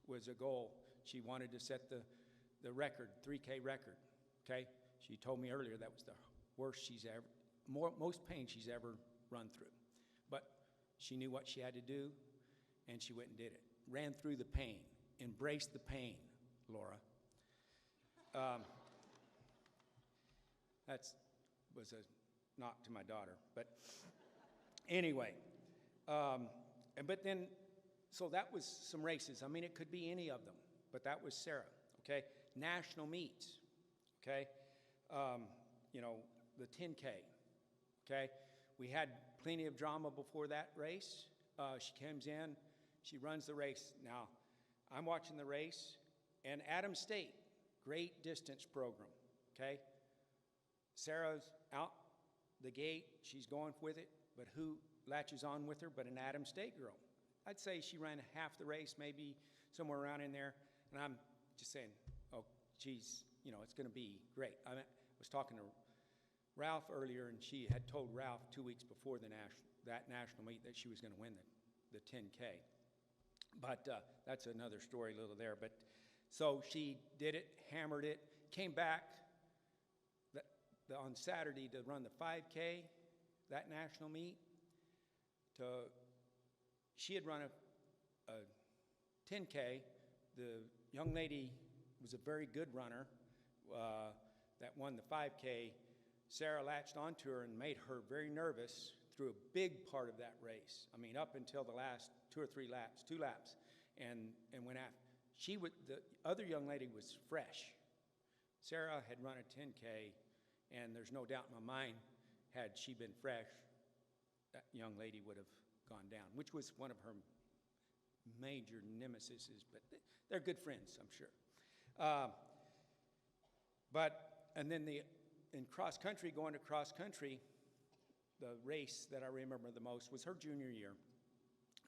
was a goal. She wanted to set the record, 3K record. Okay, she told me earlier that was the worst she's ever, most pain she's ever run through. But she knew what she had to do, and she went and did it. Ran through the pain, embraced the pain, Laura. That was a knock to my daughter. But anyway, but then, so that was some races. I mean, it could be any of them, but that was Sarah, okay? National meets, okay? You know, the 10K, okay? We had plenty of drama before that race. She comes in, she runs the race. Now, I'm watching the race, and Adams State, great distance program, okay? Sarah's out the gate, she's going with it, but who latches on with her, but an Adams State girl. I'd say she ran half the race, maybe somewhere around in there. And I'm just saying, oh, geez, you know, it's going to be great. I was talking to Ralph earlier, and she had told Ralph 2 weeks before that national meet that she was going to win the 10K. But that's another story a little there. But so she did it, hammered it, came back on Saturday to run the 5K, that national meet. She had run a 10K. The young lady was a very good runner that won the 5K. Sarah latched onto her and made her very nervous through a big part of that race. I mean, up until the last 2 or 3 laps, 2 laps, and went after. The other young lady was fresh. Sarah had run a 10K, and there's no doubt in my mind, had she been fresh, that young lady would have gone down, which was one of her major nemesis, but they're good friends, I'm sure. And then in cross country, going to cross country, the race that I remember the most was her junior year.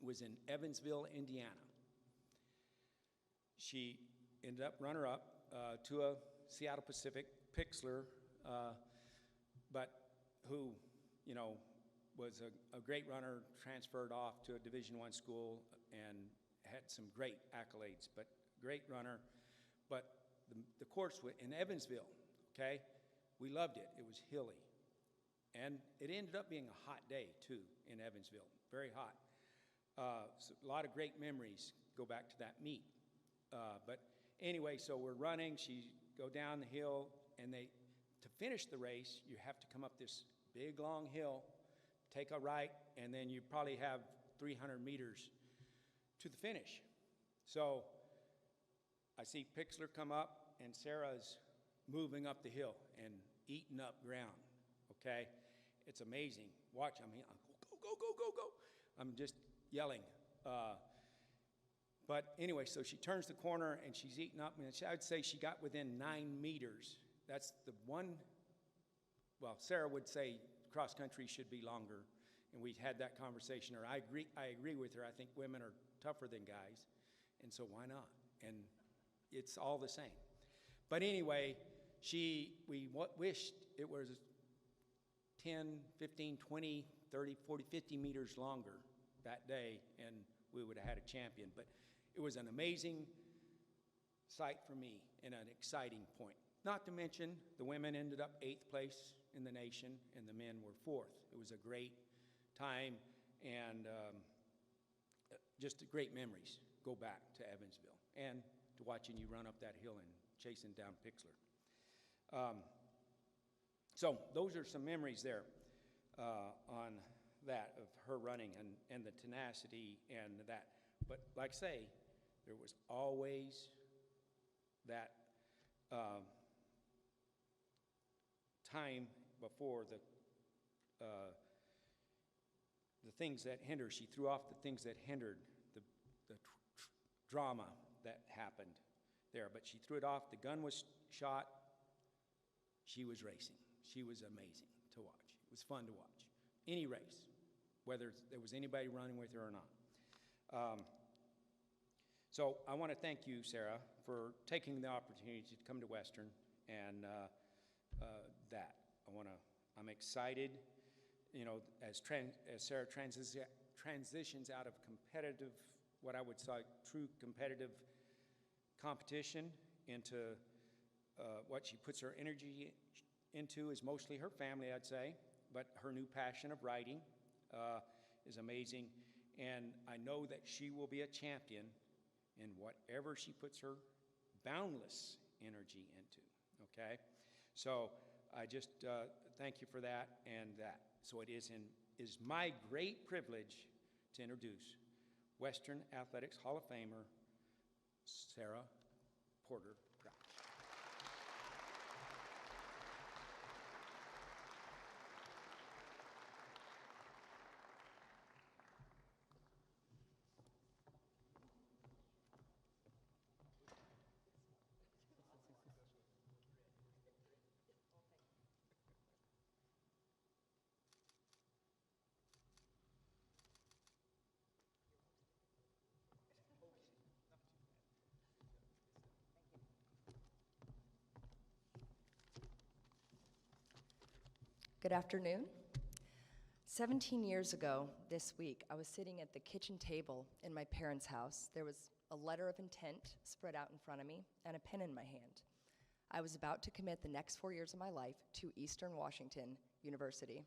It was in Evansville, Indiana. She ended up runner-up to a Seattle Pacific Pixlr, but who, you know, was a great runner, transferred off to a Division I school and had some great accolades, but great runner. But the course in Evansville, okay, we loved it. It was hilly. And it ended up being a hot day, too, in Evansville, very hot. So a lot of great memories go back to that meet. But anyway, so we're running. She go down the hill, and to finish the race, you have to come up this big, long hill, take a right, and then you probably have 300 meters to the finish. So I see Pixlr come up, and Sarah's moving up the hill and eating up ground, okay? It's amazing. Watch, I mean, go, go, go, go, go. I'm just yelling. But anyway, so she turns the corner, and she's eating up, and I would say she got within 9 meters. That's the one, well, Sarah would say cross-country should be longer, and we had that conversation. Or I agree with her. I think women are tougher than guys, and so why not? And it's all the same. But anyway, we wished it was 10, 15, 20, 30, 40, 50 meters longer that day, and we would have had a champion. But it was an amazing sight for me and an exciting point. Not to mention, the women ended up 8th place in the nation, and the men were 4th. It was a great time, and just great memories go back to Evansville and to watching you run up that hill and chasing down Pixlr. So those are some memories there on that, of her running and the tenacity and that. But like I say, there was always that time before the things that hinder. She threw off the things that hindered the drama that happened there. But she threw it off. The gun was shot. She was racing. She was amazing to watch. It was fun to watch. Any race, whether there was anybody running with her or not. So I want to thank you, Sarah, for taking the opportunity to come to Western and that. I'm excited, you know, as Sarah transitions out of competitive, what I would say, true competitive competition into what she puts her energy into is mostly her family, I'd say, but her new passion of writing is amazing, and I know that she will be a champion in whatever she puts her boundless energy into, okay? So I just thank you for that and that. So it is my great privilege to introduce Western Athletics Hall of Famer, Sarah Porter Crouch. Good afternoon. 17 years ago this week, I was sitting at the kitchen table in my parents' house. There was a letter of intent spread out in front of me and a pen in my hand. I was about to commit the next 4 years of my life to Eastern Washington University.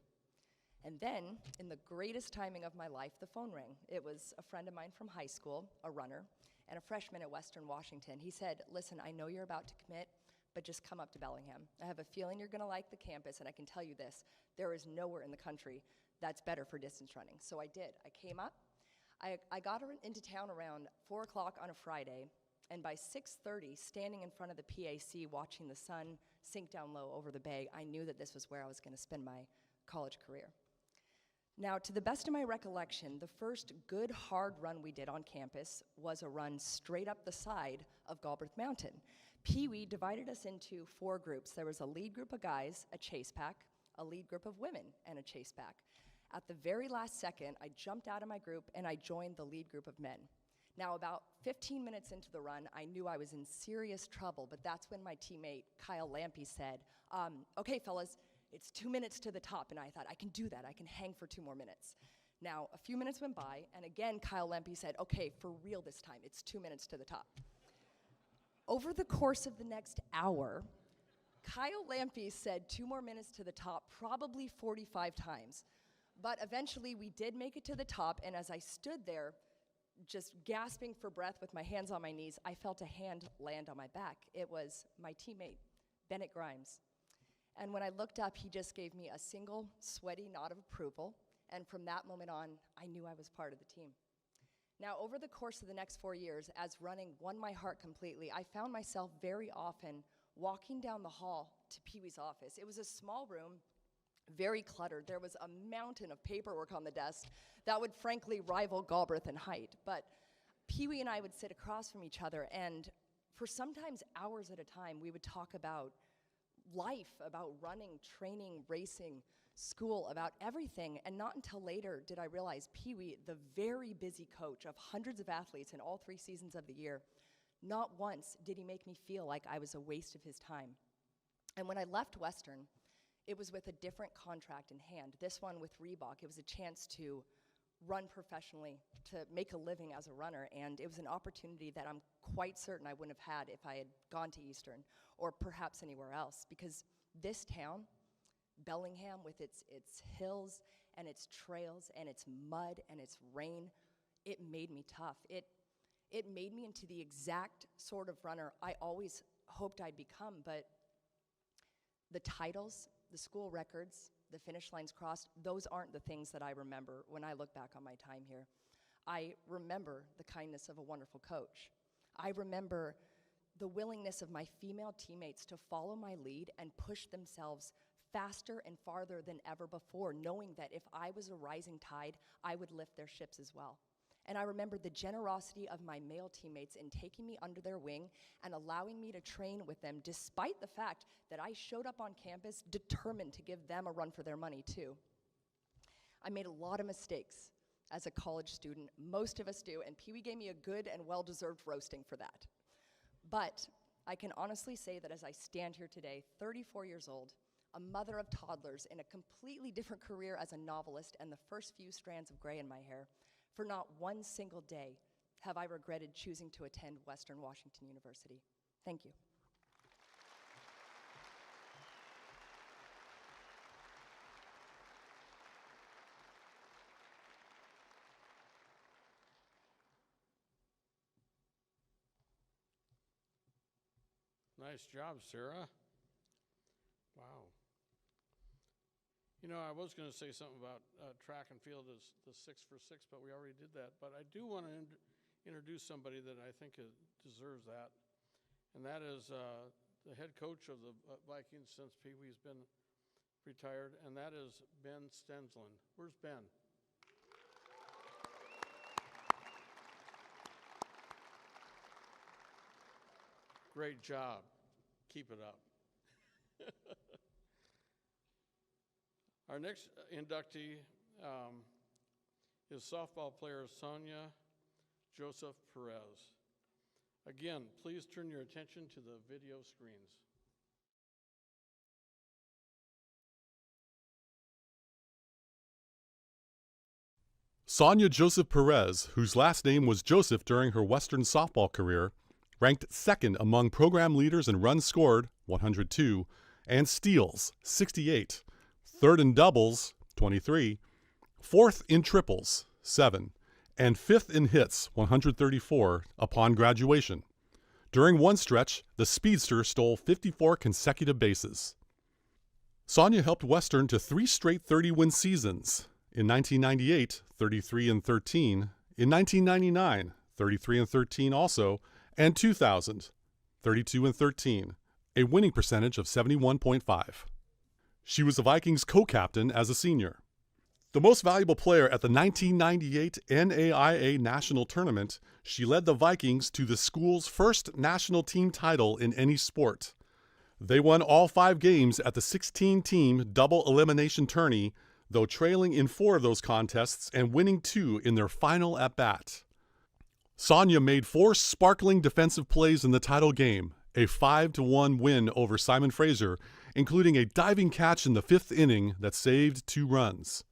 And then, in the greatest timing of my life, the phone rang. It was a friend of mine from high school, a runner, and a freshman at Western Washington. He said, "Listen, I know you're about to commit, but just come up to Bellingham. I have a feeling you're gonna like the campus, and I can tell you this, there is nowhere in the country that's better for distance running." So I did. I came up. I got into town around 4 o'clock on a Friday, and by 6:30, standing in front of the PAC watching the sun sink down low over the bay, I knew that this was where I was gonna spend my college career. Now, to the best of my recollection, the first good hard run we did on campus was a run straight up the side of Galbraith Mountain. Pee Wee divided us into 4 groups. There was a lead group of guys, a chase pack, a lead group of women, and a chase pack. At the very last second, I jumped out of my group and I joined the lead group of men. Now, about 15 minutes into the run, I knew I was in serious trouble, but that's when my teammate, Kyle Lampy, said, "Okay, fellas, it's 2 minutes to the top," and I thought, I can do that, I can hang for 2 more minutes. Now, a few minutes went by, and again, Kyle Lampy said, "Okay, for real this time, it's 2 minutes to the top." Over the course of the next hour, Kyle Lampy said 2 more minutes to the top, probably 45 times. But eventually, we did make it to the top, and as I stood there, just gasping for breath with my hands on my knees, I felt a hand land on my back. It was my teammate, Bennett Grimes. And when I looked up, he just gave me a single sweaty nod of approval, and from that moment on, I knew I was part of the team. Now, over the course of the next 4 years, as running won my heart completely, I found myself very often walking down the hall to Pee Wee's office. It was a small room, very cluttered. There was a mountain of paperwork on the desk that would frankly rival Galbraith in height. But Pee Wee and I would sit across from each other, and for sometimes hours at a time, we would talk about life, about running, training, racing, school, about everything. And not until later did I realize Pee Wee, the very busy coach of hundreds of athletes in all 3 seasons of the year, not once did he make me feel like I was a waste of his time. And when I left Western, it was with a different contract in hand, this one with Reebok. It was a chance to run professionally, to make a living as a runner, and it was an opportunity that I'm quite certain I wouldn't have had if I had gone to Eastern, or perhaps anywhere else, because this town, Bellingham, with its hills and its trails and its mud and its rain, it made me tough. It made me into the exact sort of runner I always hoped I'd become, but the titles, the school records, the finish lines crossed, those aren't the things that I remember when I look back on my time here. I remember the kindness of a wonderful coach. I remember the willingness of my female teammates to follow my lead and push themselves faster and farther than ever before, knowing that if I was a rising tide, I would lift their ships as well. And I remember the generosity of my male teammates in taking me under their wing and allowing me to train with them, despite the fact that I showed up on campus determined to give them a run for their money too. I made a lot of mistakes as a college student. Most of us do, and Pee Wee gave me a good and well-deserved roasting for that. But I can honestly say that as I stand here today, 34 years old, a mother of toddlers in a completely different career as a novelist and the first few strands of gray in my hair, for not one single day have I regretted choosing to attend Western Washington University. Thank you. Nice job, Sarah. Wow. You know, I was going to say something about track and field as the 6 for 6, but we already did that. But I do want to introduce somebody that I think deserves that, and that is the head coach of the Vikings since Pee Wee's been retired, and that is Ben Stensland. Where's Ben? Great job. Keep it up. Our next inductee is softball player Sonia Joseph Perez. Again, please turn your attention to the video screens. Sonia Joseph Perez, whose last name was Joseph during her Western softball career, ranked second among program leaders in runs scored, 102, and steals, 68, third in doubles, 23, fourth in triples, 7, and fifth in hits, 134, upon graduation. During one stretch, the speedster stole 54 consecutive bases. Sonia helped Western to 3 straight 30-win seasons. In 1998, 33-13. In 1999, 33-13 also. And 2000, 32-13, a winning percentage of 71.5. She was the Vikings co-captain as a senior. The most valuable player at the 1998 NAIA National Tournament, she led the Vikings to the school's first national team title in any sport. They won all 5 games at the 16-team double elimination tourney, though trailing in 4 of those contests and winning 2 in their final at-bat. Sonia made 4 sparkling defensive plays in the title game, a 5-1 win over Simon Fraser, including a diving catch in the 5th inning that saved 2 runs.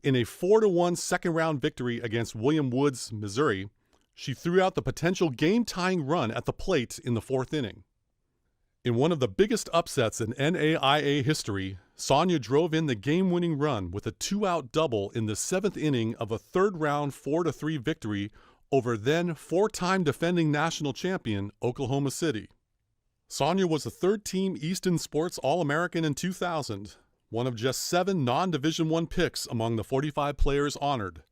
In a 4-1 second-round victory against William Woods, Missouri, she threw out the potential game-tying run at the plate in the 4th inning. In one of the biggest upsets in NAIA history, Sonia drove in the game-winning run with a 2-out double in the 7th inning of a third-round 4-3 victory over then 4-time defending national champion Oklahoma City. Sonia was the 3rd-team Easton Sports All-American in 2000, one of just 7 non-Division I picks among the 45 players honored.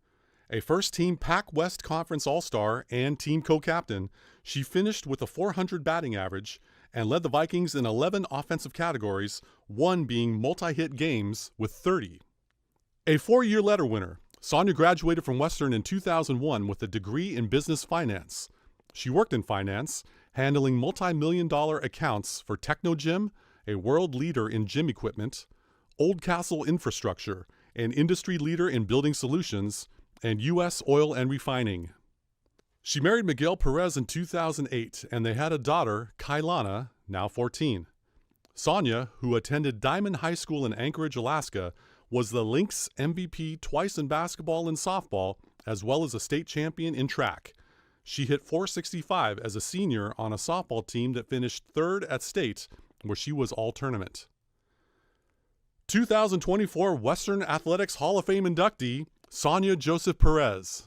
A first-team Pac-West Conference All-Star and team co-captain, she finished with a .400 batting average and led the Vikings in 11 offensive categories, one being multi-hit games with 30. A 4-year letter winner, Sonia graduated from Western in 2001 with a degree in business finance. She worked in finance, handling multi-million-dollar accounts for Technogym, a world leader in gym equipment, Old Castle Infrastructure, an industry leader in building solutions, and U.S. Oil and Refining. She married Miguel Perez in 2008, and they had a daughter, Kailana, now 14. Sonia, who attended Diamond High School in Anchorage, Alaska, was the Lynx MVP twice in basketball and softball, as well as a state champion in track. She hit .465 as a senior on a softball team that finished 3rd at state, where she was all-tournament. 2024 Western Athletics Hall of Fame inductee, Sonia Joseph Perez.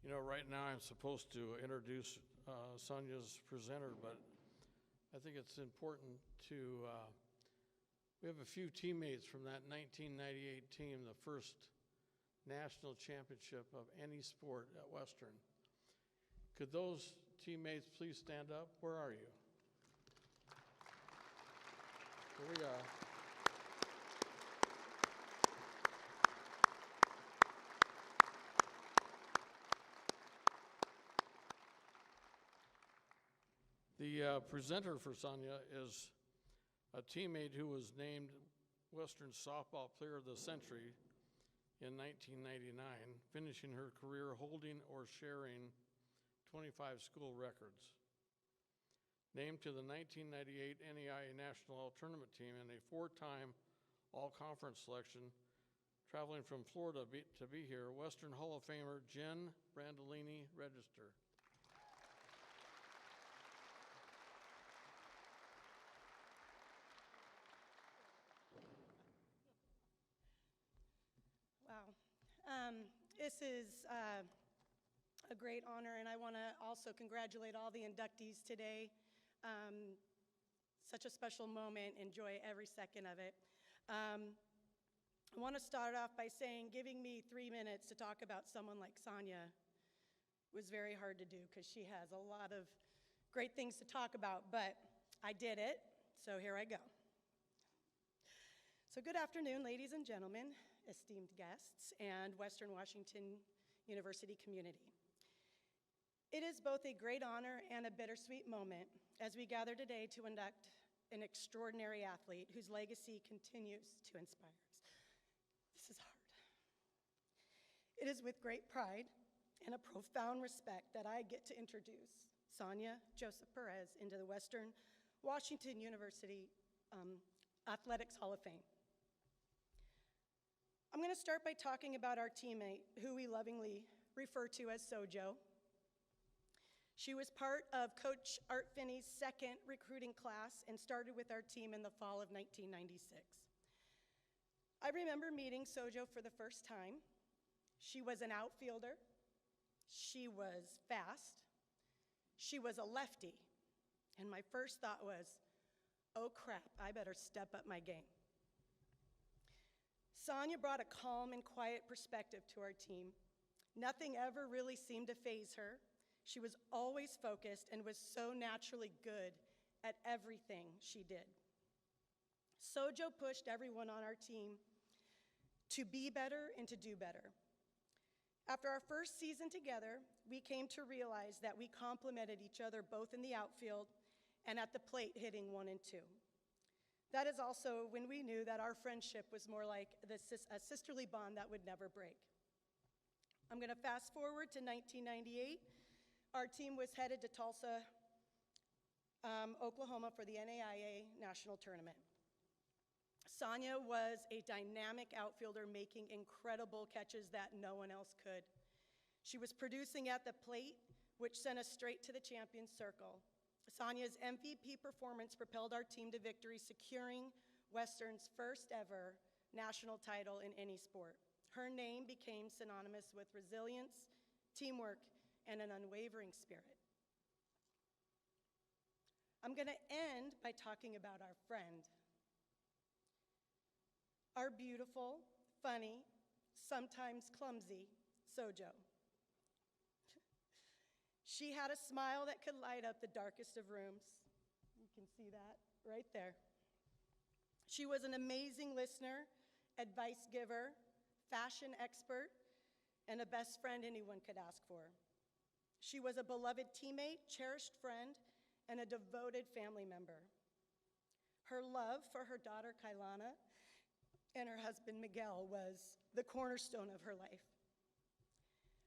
You know, right now I'm supposed to introduce Sonia's presenter, but I think it's important to, we have a few teammates from that 1998 team, the first national championship of any sport at Western. Could those teammates please stand up? Where are you? Here we are. The presenter for Sonia is a teammate who was named Western Softball Player of the Century in 1999, finishing her career holding or sharing 25 school records. Named to the 1998 NAIA National All-Tournament team and a 4-time All-Conference selection, traveling from Florida to be here, Western Hall of Famer Jen Brandolini Register. This is a great honor, and I want to also congratulate all the inductees today. Such a special moment. Enjoy every second of it. I want to start off by saying giving me 3 minutes to talk about someone like Sonia was very hard to do because she has a lot of great things to talk about, but I did it, so here I go. So good afternoon, ladies and gentlemen, esteemed guests, and Western Washington University community. It is both a great honor and a bittersweet moment as we gather today to induct an extraordinary athlete whose legacy continues to inspire us. This is hard. It is with great pride and a profound respect that I get to introduce Sonia Joseph Perez into the Western Washington University Athletics Hall of Fame. I'm going to start by talking about our teammate, who we lovingly refer to as Sojo. She was part of Coach Art Finney's second recruiting class and started with our team in the fall of 1996. I remember meeting Sojo for the first time. She was an outfielder. She was fast. She was a lefty. And my first thought was, oh crap, I better step up my game. Sonia brought a calm and quiet perspective to our team. Nothing ever really seemed to faze her. She was always focused and was so naturally good at everything she did. Sojo pushed everyone on our team to be better and to do better. After our first season together, we came to realize that we complemented each other both in the outfield and at the plate hitting 1 and 2. That is also when we knew that our friendship was more like a sisterly bond that would never break. I'm going to fast forward to 1998. Our team was headed to Tulsa, Oklahoma for the NAIA National Tournament. Sonia was a dynamic outfielder making incredible catches that no one else could. She was producing at the plate, which sent us straight to the champion's circle. Sonia's MVP performance propelled our team to victory, securing Western's first ever national title in any sport. Her name became synonymous with resilience, teamwork, and an unwavering spirit. I'm going to end by talking about our friend. Our beautiful, funny, sometimes clumsy Sojo. She had a smile that could light up the darkest of rooms. You can see that right there. She was an amazing listener, advice giver, fashion expert, and a best friend anyone could ask for. She was a beloved teammate, cherished friend, and a devoted family member. Her love for her daughter, Kailana, and her husband, Miguel, was the cornerstone of her life.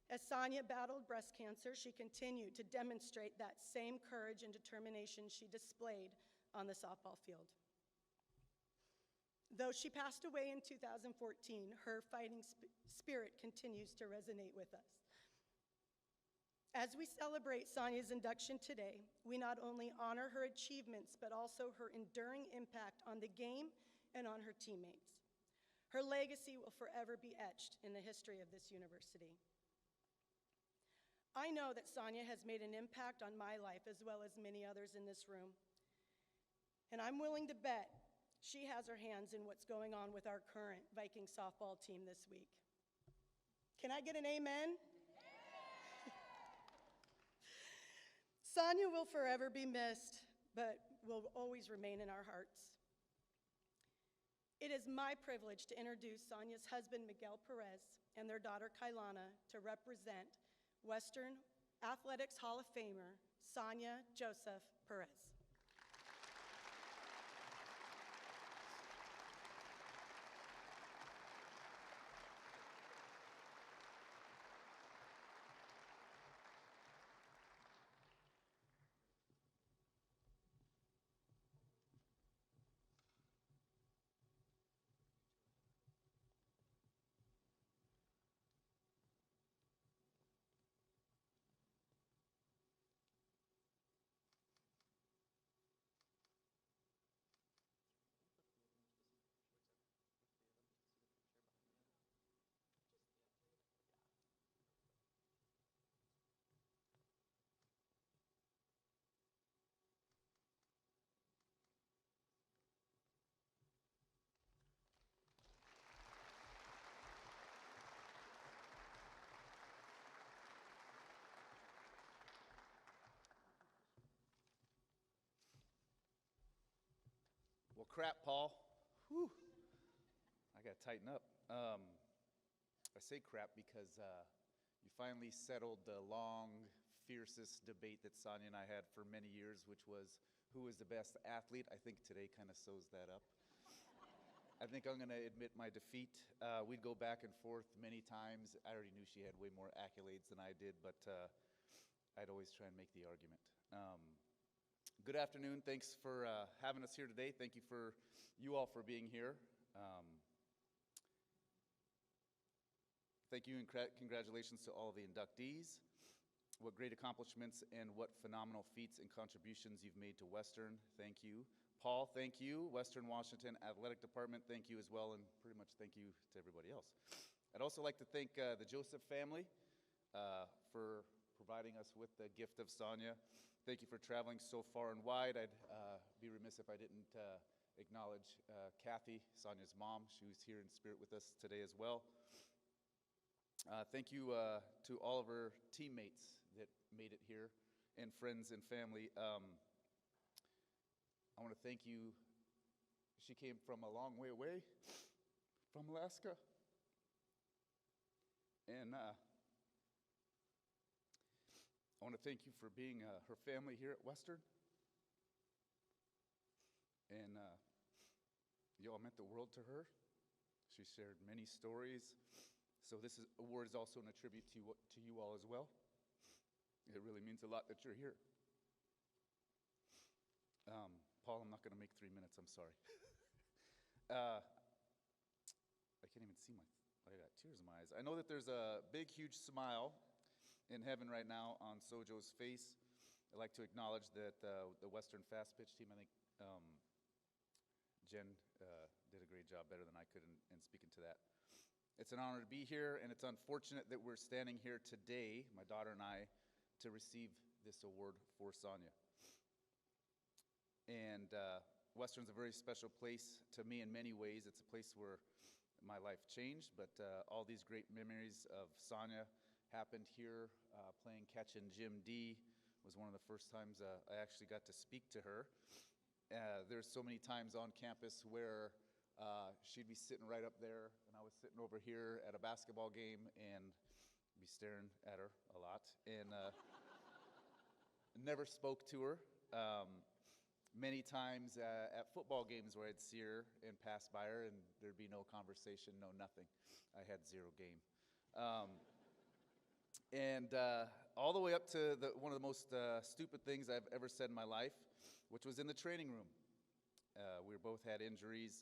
As Sonia battled breast cancer, she continued to demonstrate that same courage and determination she displayed on the softball field. Though she passed away in 2014, her fighting spirit continues to resonate with us. As we celebrate Sonia's induction today, we not only honor her achievements, but also her enduring impact on the game and on her teammates. Her legacy will forever be etched in the history of this university. I know that Sonia has made an impact on my life as well as many others in this room. And I'm willing to bet she has her hands in what's going on with our current Viking softball team this week. Can I get an amen? Sonia will forever be missed, but will always remain in our hearts. It is my privilege to introduce Sonia's husband, Miguel Perez, and their daughter, Kailana, to represent Western Athletics Hall of Famer, Sonia Joseph Perez. Well, crap, Paul. Whew. I got to tighten up. I say crap because you finally settled the long, fiercest debate that Sonia and I had for many years, which was who was the best athlete. I think today kind of sews that up. I think I'm going to admit my defeat. We'd go back and forth many times. I already knew she had way more accolades than I did, but I'd always try and make the argument. Good afternoon. Thanks for having us here today. Thank you for you all for being here. Thank you and congratulations to all of the inductees. What great accomplishments and what phenomenal feats and contributions you've made to Western. Thank you. Paul, thank you. Western Washington Athletic Department, thank you as well, and pretty much thank you to everybody else. I'd also like to thank the Joseph family for providing us with the gift of Sonia. Thank you for traveling so far and wide. I'd be remiss if I didn't acknowledge Kathy, Sonia's mom. She was here in spirit with us today as well. Thank you to all of her teammates that made it here, and friends and family. I want to thank you. She came from a long way away, from Alaska. And I want to thank you for being her family here at Western. And you all meant the world to her. She shared many stories. So this award is also a tribute to you all as well. It really means a lot that you're here. Paul, I'm not going to make 3 minutes. I'm sorry. I can't even see I got tears in my eyes. I know that there's a big, huge smile in heaven right now on Sojo's face. I'd like to acknowledge that the Western Fast Pitch team, I think Jen did a great job, better than I could in speaking to that. It's an honor to be here, and it's unfortunate that we're standing here today, my daughter and I, to receive this award for Sonia. And Western's a very special place to me in many ways. It's a place where my life changed, but all these great memories of Sonia happened here. Playing catch in Gym D was one of the first times I actually got to speak to her. There's so many times on campus where she'd be sitting right up there, and I was sitting over here at a basketball game and be staring at her a lot, and never spoke to her. Many times at football games where I'd see her and pass by her, and there'd be no conversation, no nothing. I had zero game. And all the way up to one of the most stupid things I've ever said in my life, which was in the training room. We both had injuries,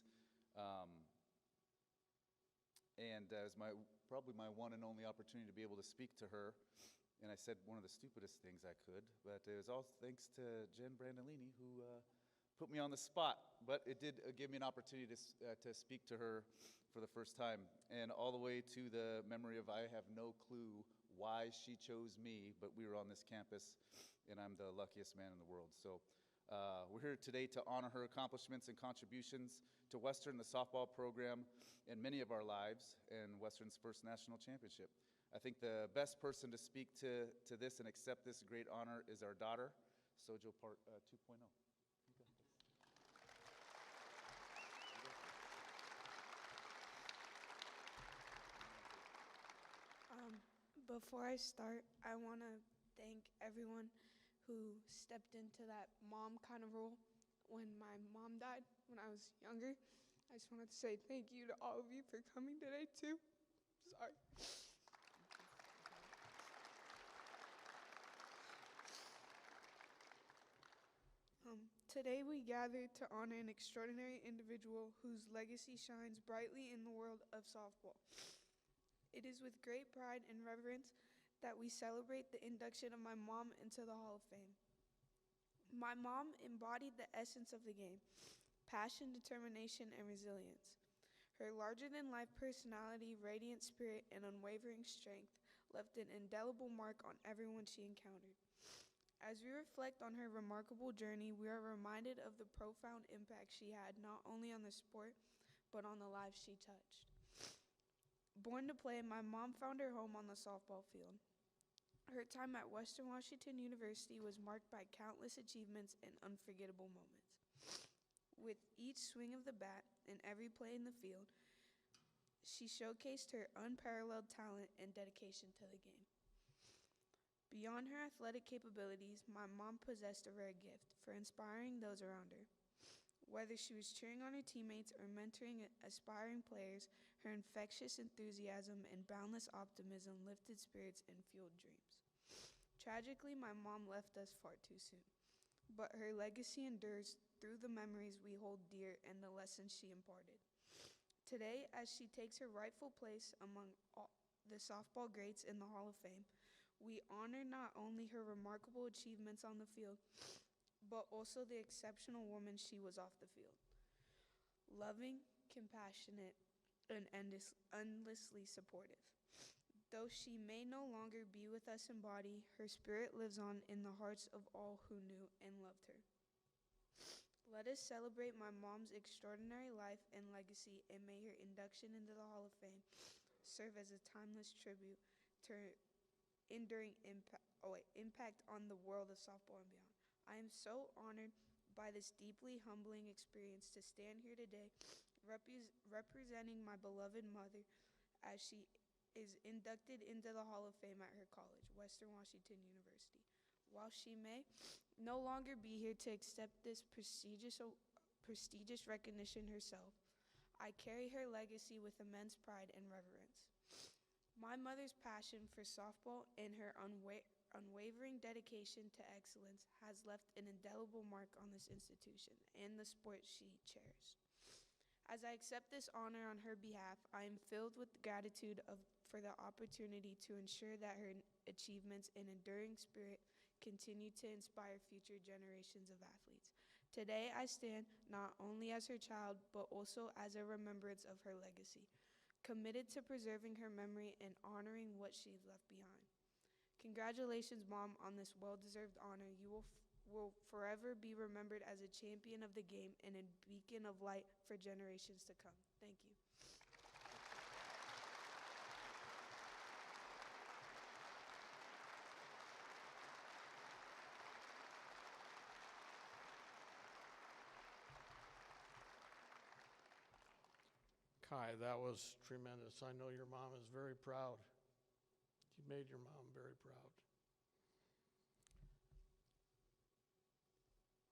and it was probably my one and only opportunity to be able to speak to her. And I said one of the stupidest things I could, but it was all thanks to Jen Brandolini, who put me on the spot. But it did give me an opportunity to speak to her for the first time. And all the way to the memory of I have no clue why she chose me, but we were on this campus, and I'm the luckiest man in the world. So we're here today to honor her accomplishments and contributions to Western, the softball program, and many of our lives, and Western's first national championship. I think the best person to speak to this and accept this great honor is our daughter, Sojo Part 2.0. Before I start, I want to thank everyone who stepped into that mom kind of role when my mom died when I was younger. I just wanted to say thank you to all of you for coming today, too. Sorry. Today we gather to honor an extraordinary individual whose legacy shines brightly in the world of softball. It is with great pride and reverence that we celebrate the induction of my mom into the Hall of Fame. My mom embodied the essence of the game: passion, determination, and resilience. Her larger-than-life personality, radiant spirit, and unwavering strength left an indelible mark on everyone she encountered. As we reflect on her remarkable journey, we are reminded of the profound impact she had not only on the sport, but on the lives she touched. Born to play, my mom found her home on the softball field. Her time at Western Washington University was marked by countless achievements and unforgettable moments. With each swing of the bat and every play in the field, she showcased her unparalleled talent and dedication to the game. Beyond her athletic capabilities, my mom possessed a rare gift for inspiring those around her. Whether she was cheering on her teammates or mentoring aspiring players, her infectious enthusiasm and boundless optimism lifted spirits and fueled dreams. Tragically, my mom left us far too soon, but her legacy endures through the memories we hold dear and the lessons she imparted. Today, as she takes her rightful place among the softball greats in the Hall of Fame, we honor not only her remarkable achievements on the field, but also the exceptional woman she was off the field. Loving, compassionate, and endlessly supportive. Though she may no longer be with us in body, her spirit lives on in the hearts of all who knew and loved her. Let us celebrate my mom's extraordinary life and legacy, and may her induction into the Hall of Fame serve as a timeless tribute to her enduring impact on the world of softball and beyond. I am so honored by this deeply humbling experience to stand here today representing my beloved mother as she is inducted into the Hall of Fame at her college, Western Washington University. While she may no longer be here to accept this prestigious recognition herself, I carry her legacy with immense pride and reverence. My mother's passion for softball and her unwavering dedication to excellence has left an indelible mark on this institution and the sport she cherished. As I accept this honor on her behalf, I am filled with gratitude for the opportunity to ensure that her achievements and enduring spirit continue to inspire future generations of athletes. Today, I stand not only as her child, but also as a remembrance of her legacy, committed to preserving her memory and honoring what she left behind. Congratulations, Mom, on this well-deserved honor. You will forever be remembered as a champion of the game and a beacon of light for generations to come. Thank you. Kai, that was tremendous. I know your mom is very proud. You made your mom very proud.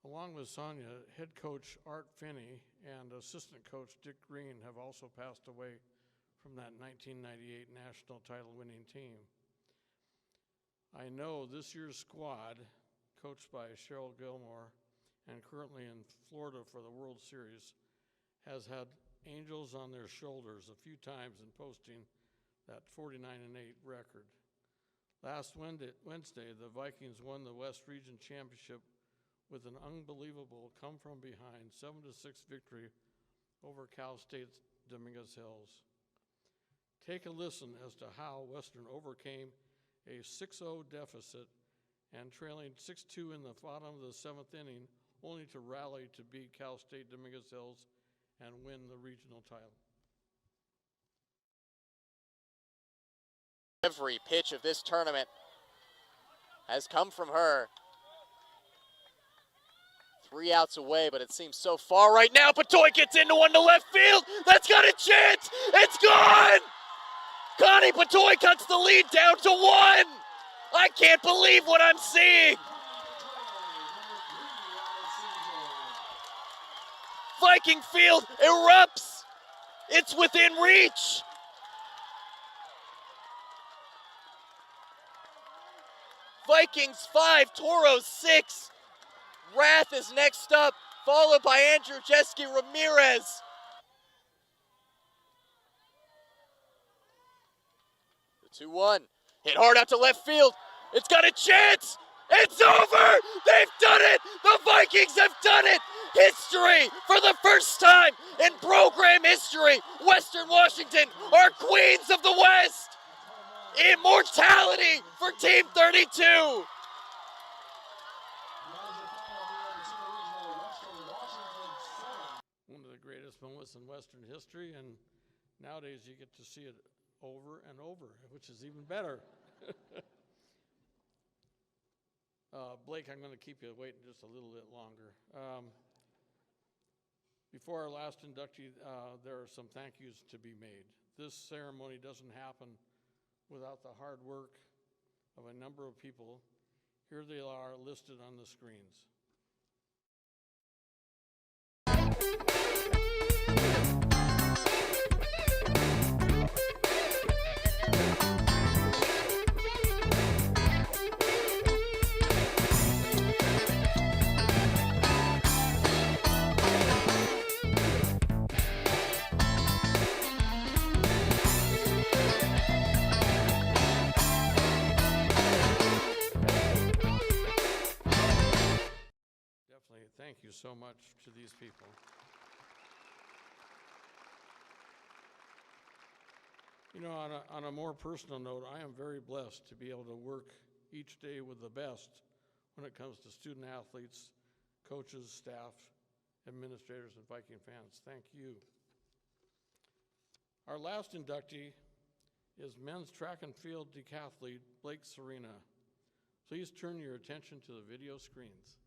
Along with Sonia, head coach Art Finney and assistant coach Dick Green have also passed away from that 1998 national title-winning team. I know this year's squad, coached by Cheryl Gilmore and currently in Florida for the World Series, has had angels on their shoulders a few times in posting that 49-8 record. Last Wednesday, the Vikings won the West Region Championship with an unbelievable come-from-behind 7-6 victory over Cal State's Dominguez Hills. Take a listen as to how Western overcame a 6-0 deficit and trailing 6-2 in the bottom of the 7th inning, only to rally to beat Cal State Dominguez Hills and win the regional title. Every pitch of this tournament has come from her. 3 outs away, but it seems so far right now. Patoy gets into one to left field. That's got a chance. It's gone. Connie Patoy cuts the lead down to 1. I can't believe what I'm seeing. Viking Field erupts. It's within reach. Vikings 5, Toros 6. Rath is next up, followed by Andrew Jeske Ramirez. The 2-1, hit hard out to left field. It's got a chance. It's over. They've done it. The Vikings have done it. History for the first time in program history. Western Washington are queens of the West. Immortality for Team 32. One of the greatest moments in Western history, and nowadays you get to see it over and over, which is even better. Blake, I'm going to keep you waiting just a little bit longer. Before our last inductee, there are some thank yous to be made. This ceremony doesn't happen without the hard work of a number of people. Here they are listed on the screens. so much to these people. You know, on a more personal note, I am very blessed to be able to work each day with the best when it comes to student athletes, coaches, staff, administrators, and Viking fans. Thank you. Our last inductee is men's track and field decathlete Blake Serena. Please turn your attention to the video screens.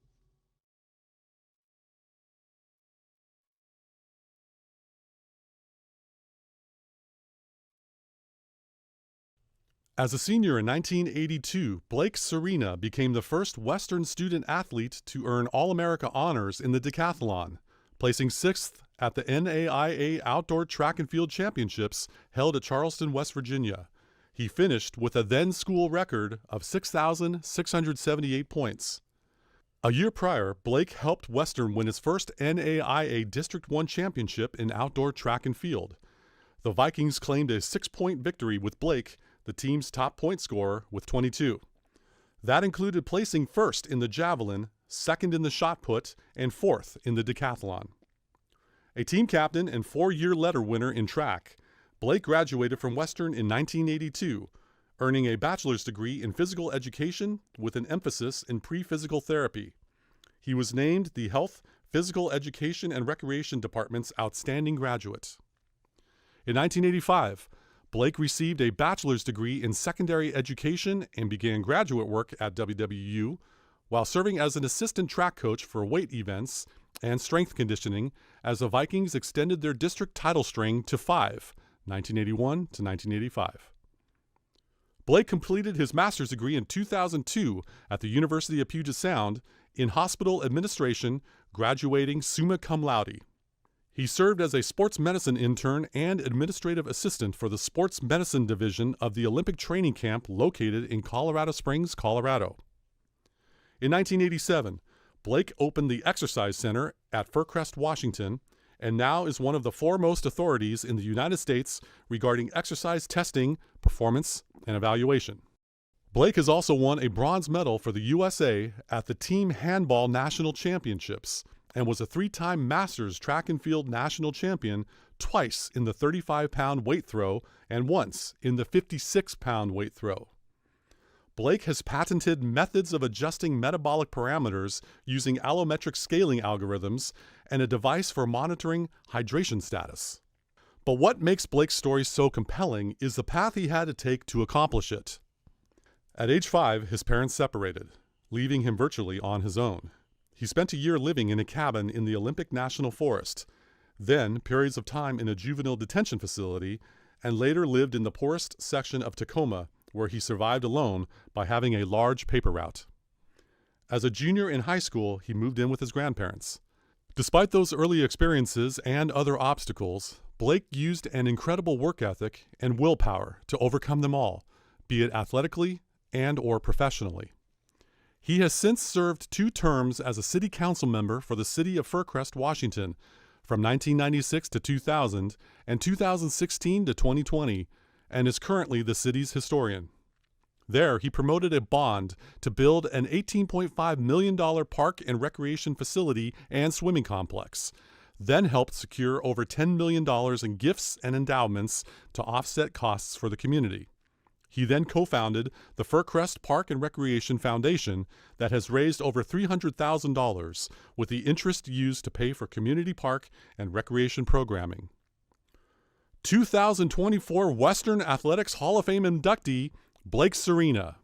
As a senior in 1982, Blake Serena became the first Western student athlete to earn All-America honors in the decathlon, placing 6th at the NAIA Outdoor Track and Field Championships held at Charleston, West Virginia. He finished with a then-school record of 6,678 points. A year prior, Blake helped Western win his first NAIA District 1 championship in outdoor track and field. The Vikings claimed a 6-point victory with Blake, the team's top point scorer, with 22. That included placing first in the javelin, second in the shot put, and fourth in the decathlon. A team captain and 4-year letter winner in track, Blake graduated from Western in 1982, earning a bachelor's degree in physical education with an emphasis in pre-physical therapy. He was named the Health, Physical Education, and Recreation Department's Outstanding Graduate. In 1985, Blake received a bachelor's degree in secondary education and began graduate work at WWU while serving as an assistant track coach for weight events and strength conditioning as the Vikings extended their district title string to 5, 1981 to 1985. Blake completed his master's degree in 2002 at the University of Puget Sound in hospital administration, graduating summa cum laude. He served as a sports medicine intern and administrative assistant for the sports medicine division of the Olympic training camp located in Colorado Springs, Colorado. In 1987, Blake opened the Exercise Center at Fircrest, Washington, and now is one of the foremost authorities in the United States regarding exercise testing, performance, and evaluation. Blake has also won a bronze medal for the USA at the Team Handball National Championships and was a 3-time Masters Track and Field National Champion, twice in the 35-pound weight throw and once in the 56-pound weight throw. Blake has patented methods of adjusting metabolic parameters using allometric scaling algorithms and a device for monitoring hydration status. But what makes Blake's story so compelling is the path he had to take to accomplish it. At age 5, his parents separated, leaving him virtually on his own. He spent a year living in a cabin in the Olympic National Forest, then periods of time in a juvenile detention facility, and later lived in the poorest section of Tacoma, where he survived alone by having a large paper route. As a junior in high school, he moved in with his grandparents. Despite those early experiences and other obstacles, Blake used an incredible work ethic and willpower to overcome them all, be it athletically and/or professionally. He has since served 2 terms as a city council member for the city of Fircrest, Washington, from 1996 to 2000 and 2016 to 2020, and is currently the city's historian. There, he promoted a bond to build an $18.5 million park and recreation facility and swimming complex, then helped secure over $10 million in gifts and endowments to offset costs for the community. He then co-founded the Fircrest Park and Recreation Foundation that has raised over $300,000 with the interest used to pay for community park and recreation programming. 2024 Western Athletics Hall of Fame inductee, Blake Serena.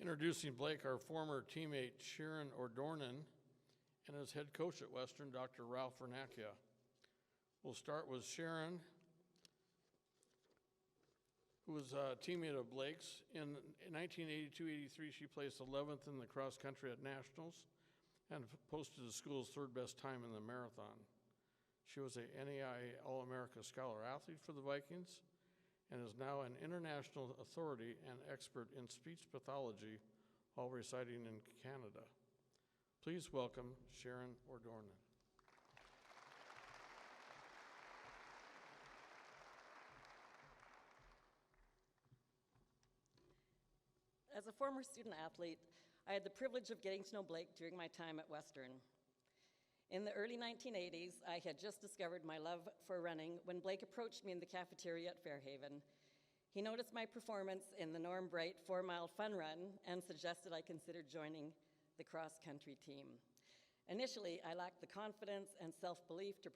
Introducing Blake, our former teammate Sharon Ordornan, and his head coach at Western, Dr. Ralph Vernacchia. We'll start with Sharon, who was a teammate of Blake's. In 1982-83, she placed 11th in the cross country at Nationals and posted the school's 3rd best time in the marathon. She was a NAIA All-America Scholar Athlete for the Vikings and is now an international authority and expert in speech pathology while residing in Canada. Please welcome Sharon Ordornan. As a former student athlete, I had the privilege of getting to know Blake during my time at Western. In the early 1980s, I had just discovered my love for running when Blake approached me in the cafeteria at Fairhaven. He noticed my performance in the Norm Bright 4-mile fun run and suggested I consider joining the cross-country team. Initially, I lacked the confidence and self-belief to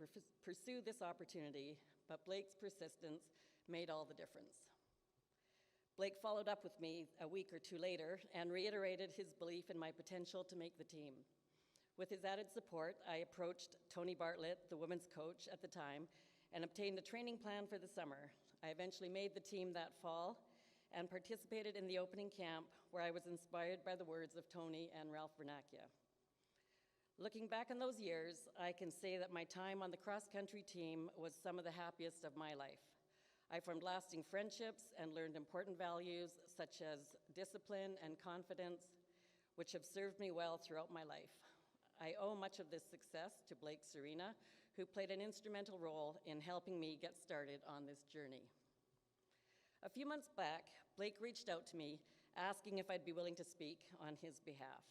pursue this opportunity, but Blake's persistence made all the difference. Blake followed up with me a week or two later and reiterated his belief in my potential to make the team. With his added support, I approached Tony Bartlett, the women's coach at the time, and obtained a training plan for the summer. I eventually made the team that fall and participated in the opening camp, where I was inspired by the words of Tony and Ralph Vernacchia. Looking back on those years, I can say that my time on the cross-country team was some of the happiest of my life. I formed lasting friendships and learned important values such as discipline and confidence, which have served me well throughout my life. I owe much of this success to Blake Serena, who played an instrumental role in helping me get started on this journey. A few months back, Blake reached out to me asking if I'd be willing to speak on his behalf.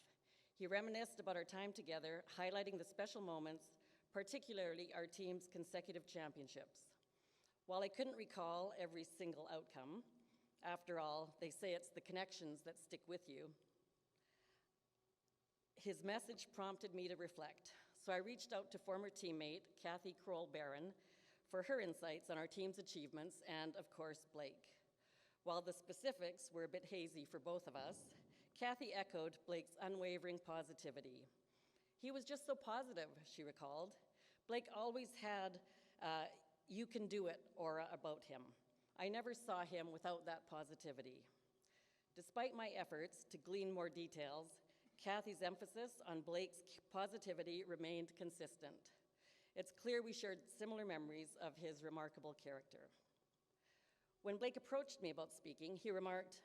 He reminisced about our time together, highlighting the special moments, particularly our team's consecutive championships. While I couldn't recall every single outcome, after all, they say it's the connections that stick with you, his message prompted me to reflect. So I reached out to former teammate Kathy Kroll-Barron for her insights on our team's achievements and, of course, Blake. While the specifics were a bit hazy for both of us, Kathy echoed Blake's unwavering positivity. He was just so positive, she recalled. Blake always had "you can do it" aura about him. I never saw him without that positivity. Despite my efforts to glean more details, Kathy's emphasis on Blake's positivity remained consistent. It's clear we shared similar memories of his remarkable character. When Blake approached me about speaking, he remarked,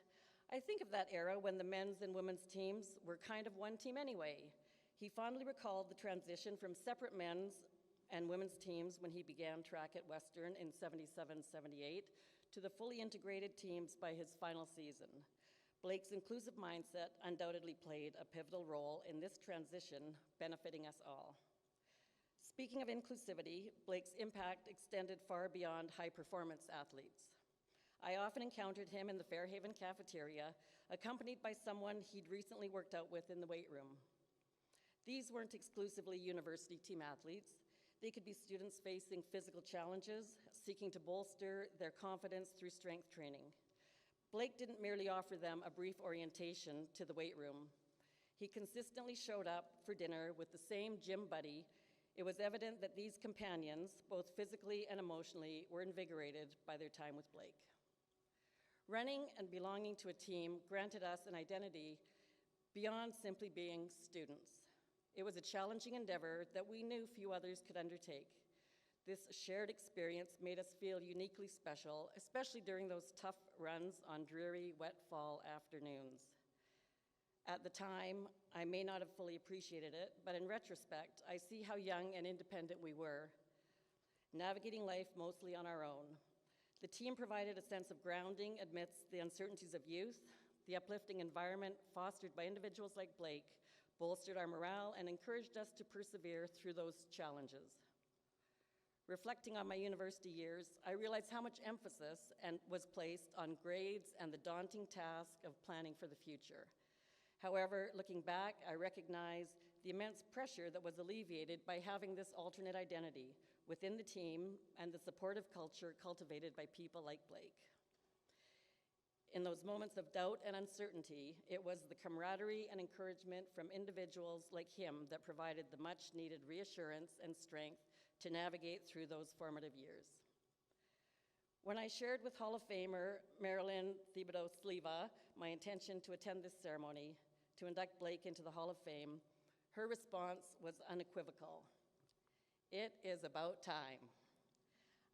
"I think of that era when the men's and women's teams were kind of one team anyway." He fondly recalled the transition from separate men's and women's teams when he began track at Western in '77-78 to the fully integrated teams by his final season. Blake's inclusive mindset undoubtedly played a pivotal role in this transition, benefiting us all. Speaking of inclusivity, Blake's impact extended far beyond high-performance athletes. I often encountered him in the Fairhaven cafeteria, accompanied by someone he'd recently worked out with in the weight room. These weren't exclusively university team athletes. They could be students facing physical challenges, seeking to bolster their confidence through strength training. Blake didn't merely offer them a brief orientation to the weight room. He consistently showed up for dinner with the same gym buddy. It was evident that these companions, both physically and emotionally, were invigorated by their time with Blake. Running and belonging to a team granted us an identity beyond simply being students. It was a challenging endeavor that we knew few others could undertake. This shared experience made us feel uniquely special, especially during those tough runs on dreary, wet fall afternoons. At the time, I may not have fully appreciated it, but in retrospect, I see how young and independent we were, navigating life mostly on our own. The team provided a sense of grounding amidst the uncertainties of youth. The uplifting environment fostered by individuals like Blake bolstered our morale and encouraged us to persevere through those challenges. Reflecting on my university years, I realized how much emphasis was placed on grades and the daunting task of planning for the future. However, looking back, I recognize the immense pressure that was alleviated by having this alternate identity within the team and the supportive culture cultivated by people like Blake. In those moments of doubt and uncertainty, it was the camaraderie and encouragement from individuals like him that provided the much-needed reassurance and strength to navigate through those formative years. When I shared with Hall of Famer Marilyn Thibodeau-Sliva my intention to attend this ceremony to induct Blake into the Hall of Fame, her response was unequivocal. "It is about time."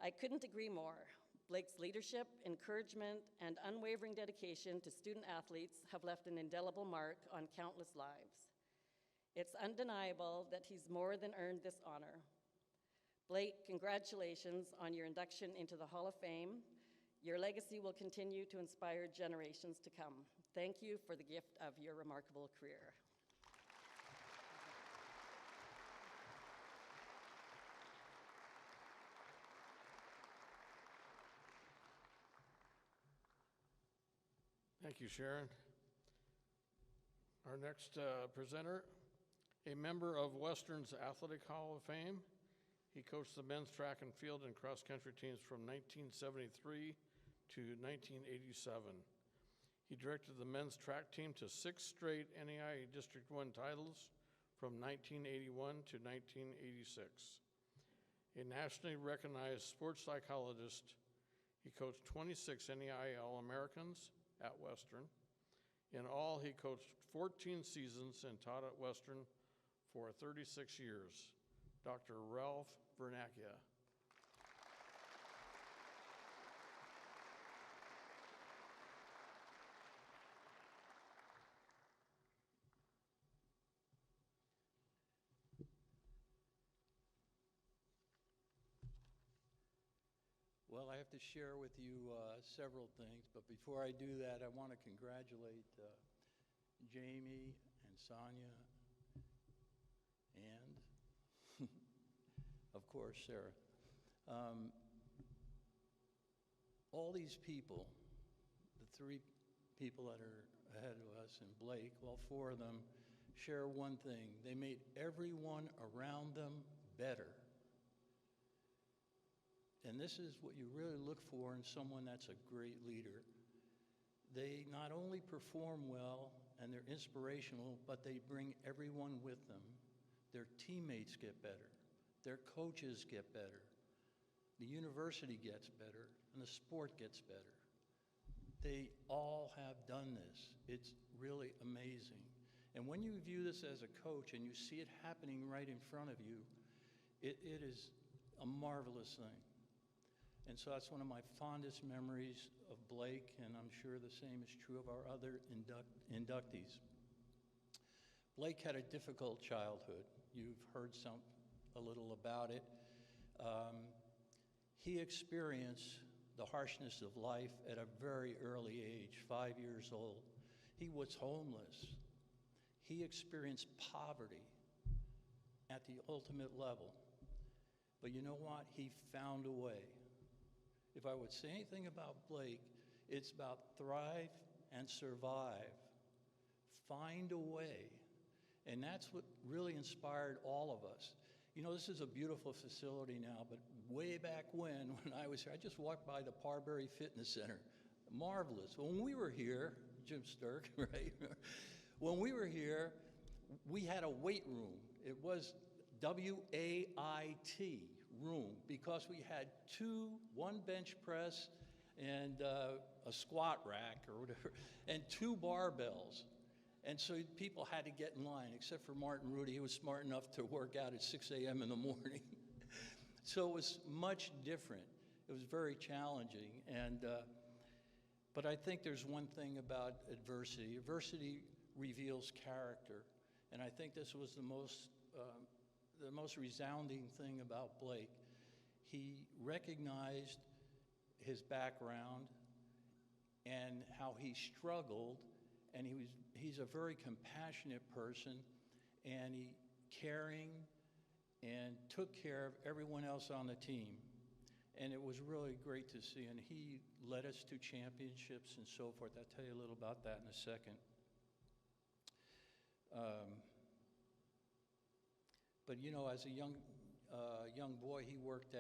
I couldn't agree more. Blake's leadership, encouragement, and unwavering dedication to student athletes have left an indelible mark on countless lives. It's undeniable that he's more than earned this honor. Blake, congratulations on your induction into the Hall of Fame. Your legacy will continue to inspire generations to come. Thank you for the gift of your remarkable career. Thank you, Sharon. Our next presenter, a member of Western's Athletic Hall of Fame. He coached the men's track and field and cross-country teams from 1973 to 1987. He directed the men's track team to 6 straight NAIA District 1 titles from 1981 to 1986. A nationally recognized sports psychologist, he coached 26 NAIA All-Americans at Western. In all, he coached 14 seasons and taught at Western for 36 years. Dr. Ralph Vernacchia. Well, I have to share with you several things, but before I do that, I want to congratulate Jamie and Sonia and, of course, Sarah. All these people, the 3 people that are ahead of us, and Blake, all 4 of them, share one thing. They made everyone around them better. And this is what you really look for in someone that's a great leader. They not only perform well and they're inspirational, but they bring everyone with them. Their teammates get better. Their coaches get better. The university gets better, and the sport gets better. They all have done this. It's really amazing. And when you view this as a coach and you see it happening right in front of you, it is a marvelous thing. And so that's one of my fondest memories of Blake, and I'm sure the same is true of our other inductees. Blake had a difficult childhood. You've heard a little about it. He experienced the harshness of life at a very early age, 5 years old. He was homeless. He experienced poverty at the ultimate level. But you know what? He found a way. If I would say anything about Blake, it's about thrive and survive. Find a way. And that's what really inspired all of us. You know, this is a beautiful facility now, but way back when I was here, I just walked by the Parbury Fitness Center. Marvelous. When we were here, Jim Sturk, right? When we were here, we had a weight room. It was WAIT room because we had 1 bench press and a squat rack or whatever, and 2 barbells. And so people had to get in line, except for Martin Rudy. He was smart enough to work out at 6 a.m. in the morning. So it was much different. It was very challenging. But I think there's one thing about adversity. Adversity reveals character. And I think this was the most resounding thing about Blake. He recognized his background and how he struggled, and he's a very compassionate person, and he caring and took care of everyone else on the team. And it was really great to see, and he led us to championships and so forth. I'll tell you a little about that in a second. But you know, as a young boy, he worked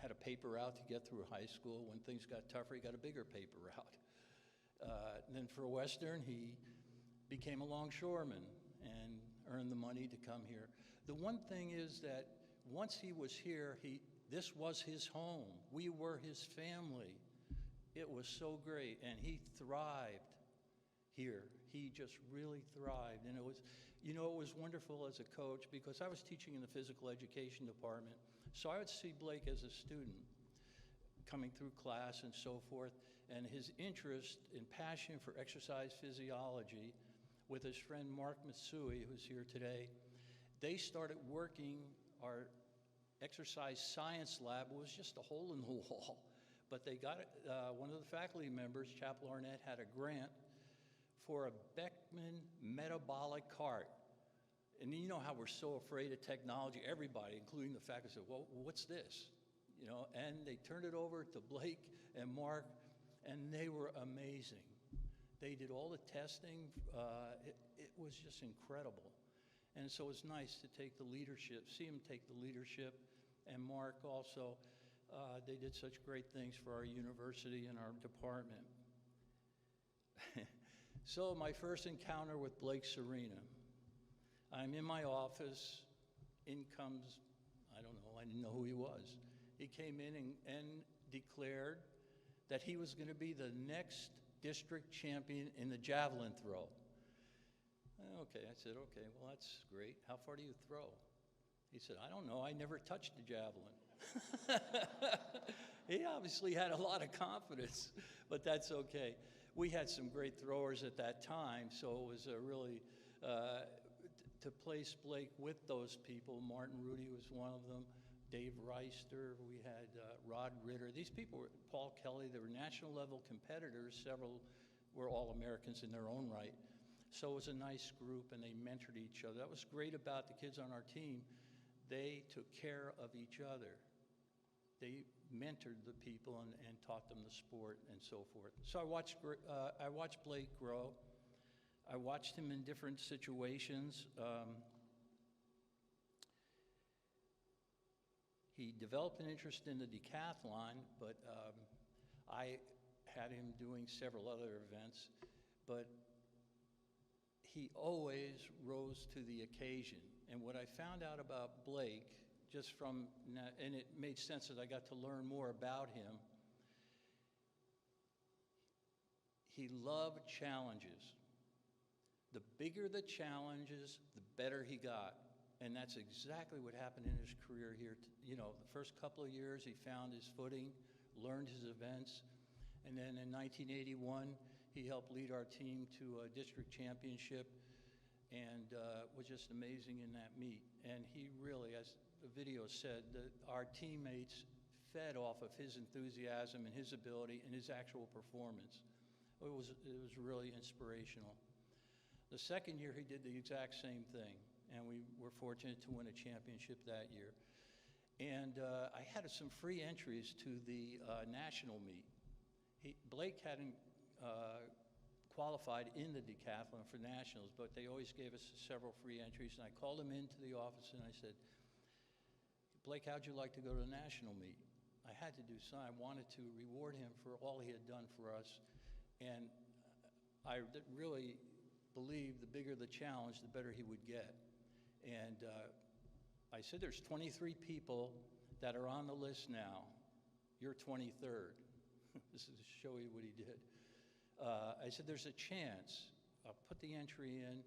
had a paper route to get through high school. When things got tougher, he got a bigger paper route. And then for Western, he became a longshoreman and earned the money to come here. The one thing is that once he was here, this was his home. We were his family. It was so great, and he thrived here. He just really thrived, and it was wonderful as a coach because I was teaching in the physical education department, so I would see Blake as a student coming through class and so forth, and his interest and passion for exercise physiology with his friend Mark Matsui, who's here today. They started working our exercise science lab. It was just a hole in the wall, but they got, one of the faculty members, Chapel Arnett, had a grant for a Beckman metabolic cart. And you know how we're so afraid of technology, everybody, including the faculty, said, well, what's this? You know, and they turned it over to Blake and Mark, and they were amazing. They did all the testing. It was just incredible. And so it's nice to take the leadership, see them take the leadership. And Mark also, they did such great things for our university and our department. So my first encounter with Blake Serena. I'm in my office, in comes, I don't know, I didn't know who he was. He came in and declared that he was going to be the next district champion in the javelin throw. Okay, I said, okay, well, that's great. How far do you throw? He said, I don't know, I never touched a javelin. He obviously had a lot of confidence, but that's okay. We had some great throwers at that time, so it was a really, to place Blake with those people. Martin Rudy was one of them. Dave Reister, we had Rod Ritter. These people were, Paul Kelly, they were national level competitors. Several were All-Americans in their own right. So it was a nice group and they mentored each other. That was great about the kids on our team. They took care of each other. They mentored the people and taught them the sport and so forth. So I watched Blake grow. I watched him in different situations. He developed an interest in the decathlon, but I had him doing several other events. But he always rose to the occasion. And what I found out about Blake, just from, and it made sense that I got to learn more about him, he loved challenges. The bigger the challenges, the better he got. And that's exactly what happened in his career here. You know, the first couple of years, he found his footing, learned his events. And then in 1981, he helped lead our team to a district championship and was just amazing in that meet. And he really, as the video said, that our teammates fed off of his enthusiasm and his ability and his actual performance. It was really inspirational. The second year, he did the exact same thing, and we were fortunate to win a championship that year. And I had some free entries to the national meet. Blake hadn't qualified in the decathlon for nationals, but they always gave us several free entries. And I called him into the office and I said, Blake, how'd you like to go to the national meet? I had to do something. I wanted to reward him for all he had done for us. And I really believed the bigger the challenge, the better he would get. And I said, there's 23 people that are on the list now. You're 23rd. This is to show you what he did. I said, there's a chance, I'll put the entry in,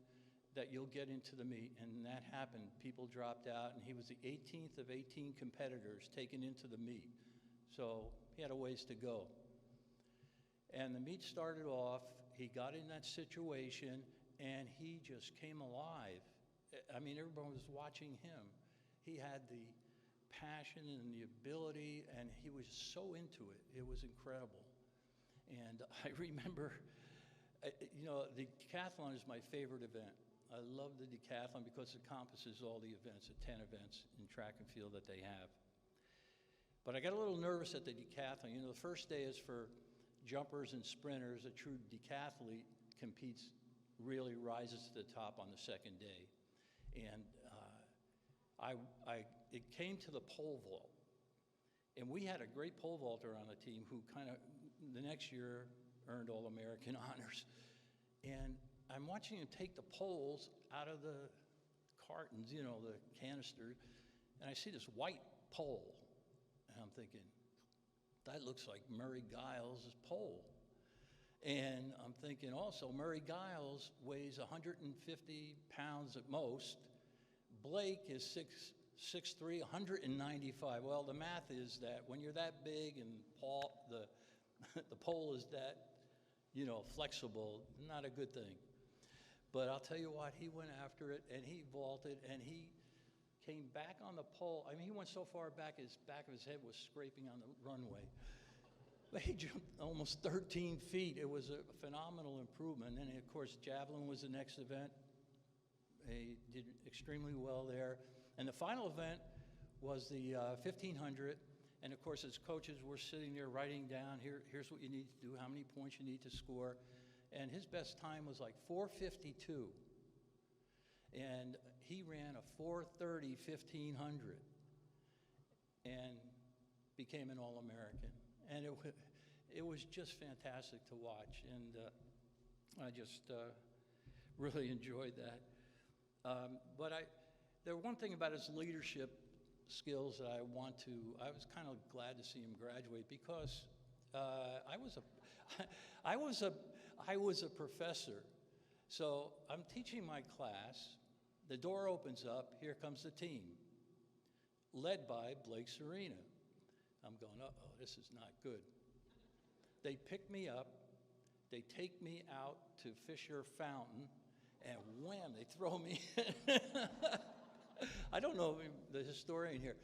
that you'll get into the meet. And that happened. People dropped out, and he was the 18th of 18 competitors taken into the meet. So he had a ways to go. And the meet started off, he got in that situation, and he just came alive. I mean, everyone was watching him. He had the passion and the ability, and he was so into it. It was incredible. And I remember, you know, the decathlon is my favorite event. I love the decathlon because it encompasses all the events, the 10 events in track and field that they have. But I got a little nervous at the decathlon. You know, the first day is for jumpers and sprinters. A true decathlete competes, really rises to the top on the second day. And it came to the pole vault. And we had a great pole vaulter on the team who kind of, the next year, earned All-American honors. And I'm watching him take the poles out of the cartons, you know, the canisters, and I see this white pole. And I'm thinking, that looks like Murray Giles' pole. And I'm thinking also, Murray Giles weighs 150 pounds at most. Blake is 6'3", 195. Well, the math is that when you're that big and the pole is that, you know, flexible, not a good thing. But I'll tell you what, he went after it, and he vaulted, and he came back on the pole. I mean, he went so far back, his back of his head was scraping on the runway. Blake jumped almost 13 feet. It was a phenomenal improvement. And of course, javelin was the next event. He did extremely well there. And the final event was the 1500. And of course, as coaches, we're sitting there writing down, here's what you need to do, how many points you need to score. And his best time was like 4:52. And he ran a 4:30 1500 and became an All-American. And it was just fantastic to watch. And I just really enjoyed that. But the one thing about his leadership skills that I was kind of glad to see him graduate, because I was a professor. So I'm teaching my class, the door opens up, here comes the team, led by Blake Serena. I'm going, uh-oh, this is not good. They pick me up, they take me out to Fisher Fountain, and wham, they throw me in. I don't know the historian here.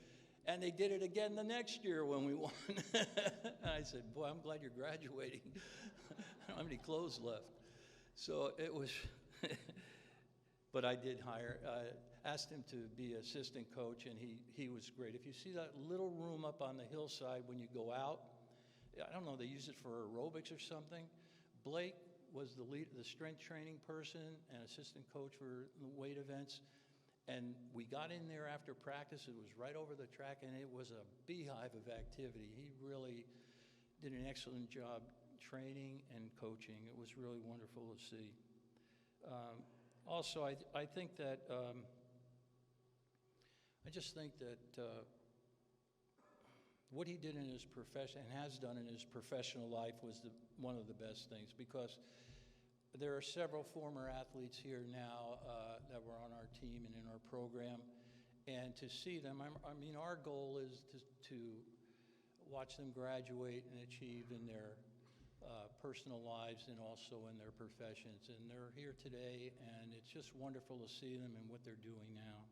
And they did it again the next year when we won. And I said, boy, I'm glad you're graduating. I don't have any clothes left. So it was, but I did asked him to be assistant coach, and he was great. If you see that little room up on the hillside when you go out, I don't know, they use it for aerobics or something. Blake was the strength training person and assistant coach for the weight events. And we got in there after practice. It was right over the track, and it was a beehive of activity. He really did an excellent job training and coaching. It was really wonderful to see. Also, I think that, I just think that what he did in his profession, and has done in his professional life, was one of the best things, because there are several former athletes here now that were on our team and in our program, and to see them, I mean, our goal is to watch them graduate and achieve in their personal lives and also in their professions. And they're here today, and it's just wonderful to see them and what they're doing now.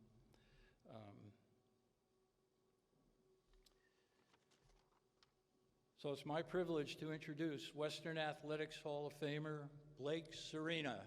So it's my privilege to introduce Western Athletics Hall of Famer, Blake Serena.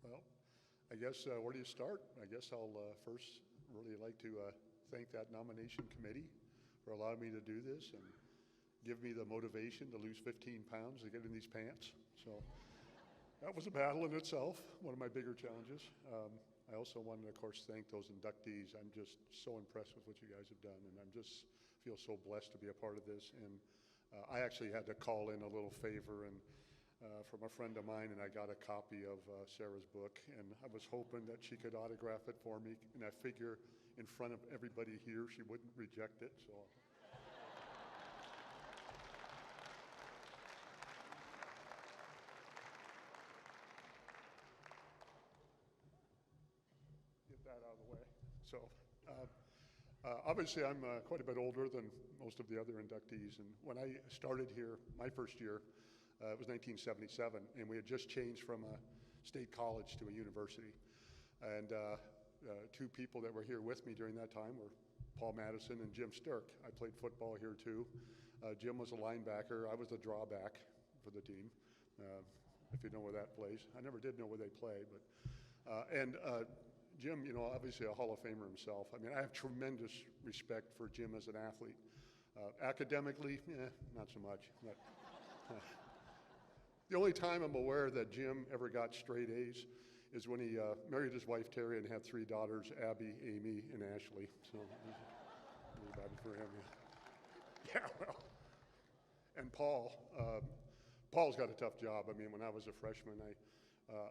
Well, I guess where do you start? I guess I'll first really like to thank that nomination committee for allowing me to do this and give me the motivation to lose 15 pounds to get in these pants. So that was a battle in itself, one of my bigger challenges. I also want to, of course, thank those inductees. I'm just so impressed with what you guys have done, and I'm just feel so blessed to be a part of this. And I actually had to call in a little favor and from a friend of mine, and I got a copy of Sarah's book, and I was hoping that she could autograph it for me, and I figure in front of everybody here she wouldn't reject it, so. Get that out of the way. So obviously I'm quite a bit older than most of the other inductees, and when I started here, my first year, it was 1977, and we had just changed from a state college to a university. And two people that were here with me during that time were Paul Madison and Jim Sturck. I played football here too. Jim was a linebacker. I was the drawback for the team, if you know where that plays. I never did know where they play, but Jim, you know, obviously a Hall of Famer himself. I mean, I have tremendous respect for Jim as an athlete. Academically, not so much. But, the only time I'm aware that Jim ever got straight A's is when he married his wife Terry and had three daughters, Abby, Amy, and Ashley. So, really bad for him. Yeah, well, And Paul's got a tough job. I mean, when I was a freshman,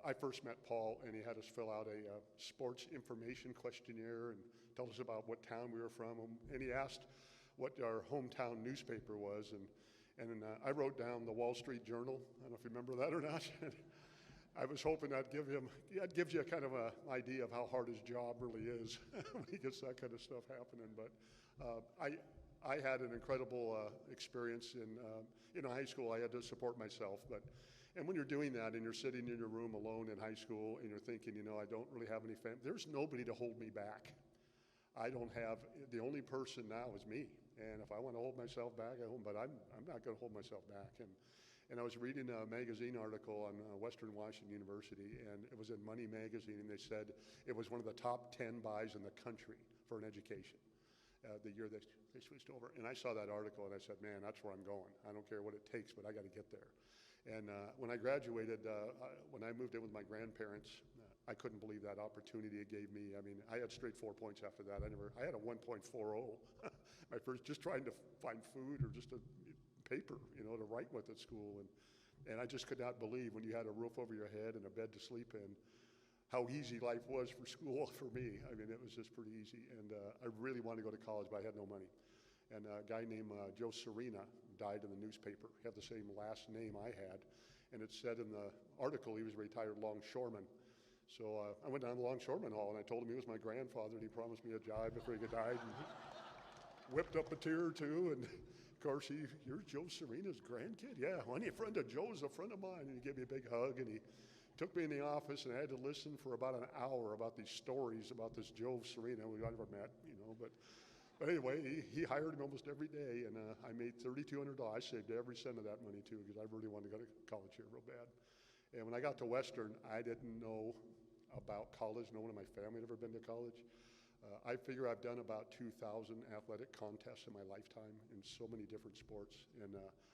I first met Paul, and he had us fill out a sports information questionnaire and tell us about what town we were from. And he asked what our hometown newspaper was, and I wrote down the Wall Street Journal. I don't know if you remember that or not. I was hoping that gives you a kind of an idea of how hard his job really is when he gets that kind of stuff happening. But I had an incredible experience in high school. I had to support myself, and when you're doing that and you're sitting in your room alone in high school and you're thinking, I don't really have any family, there's nobody to hold me back. The only person now is me. And if I want to hold myself back, but I'm not going to hold myself back. And I was reading a magazine article on Western Washington University, and it was in Money Magazine, and they said it was one of the top 10 buys in the country for an education. The year they switched over. And I saw that article and I said, man, that's where I'm going. I don't care what it takes, but I got to get there. And when I graduated, when I moved in with my grandparents, I couldn't believe that opportunity it gave me. I mean, I had straight 4 points after that. I had a 1.40. My first, just trying to find food or just a paper, to write with at school. And I just could not believe when you had a roof over your head and a bed to sleep in, how easy life was for school for me. I mean, it was just pretty easy. And I really wanted to go to college, but I had no money. And a guy named Joe Serena died in the newspaper. He had the same last name I had. And it said in the article he was a retired longshoreman. So I went down to the Longshoreman Hall and I told him he was my grandfather and he promised me a job before he died. And whipped up a tear or two. And of course, you're Joe Serena's grandkid? Yeah, well, any friend of Joe's a friend of mine. And he gave me a big hug and he took me in the office, and I had to listen for about an hour about these stories about this Joe Serena who I never met, But anyway, he hired me almost every day, and I made $3,200. I saved every cent of that money, too, because I really wanted to go to college here real bad. And when I got to Western, I didn't know about college. No one in my family had ever been to college. I figure I've done about 2,000 athletic contests in my lifetime in so many different sports. And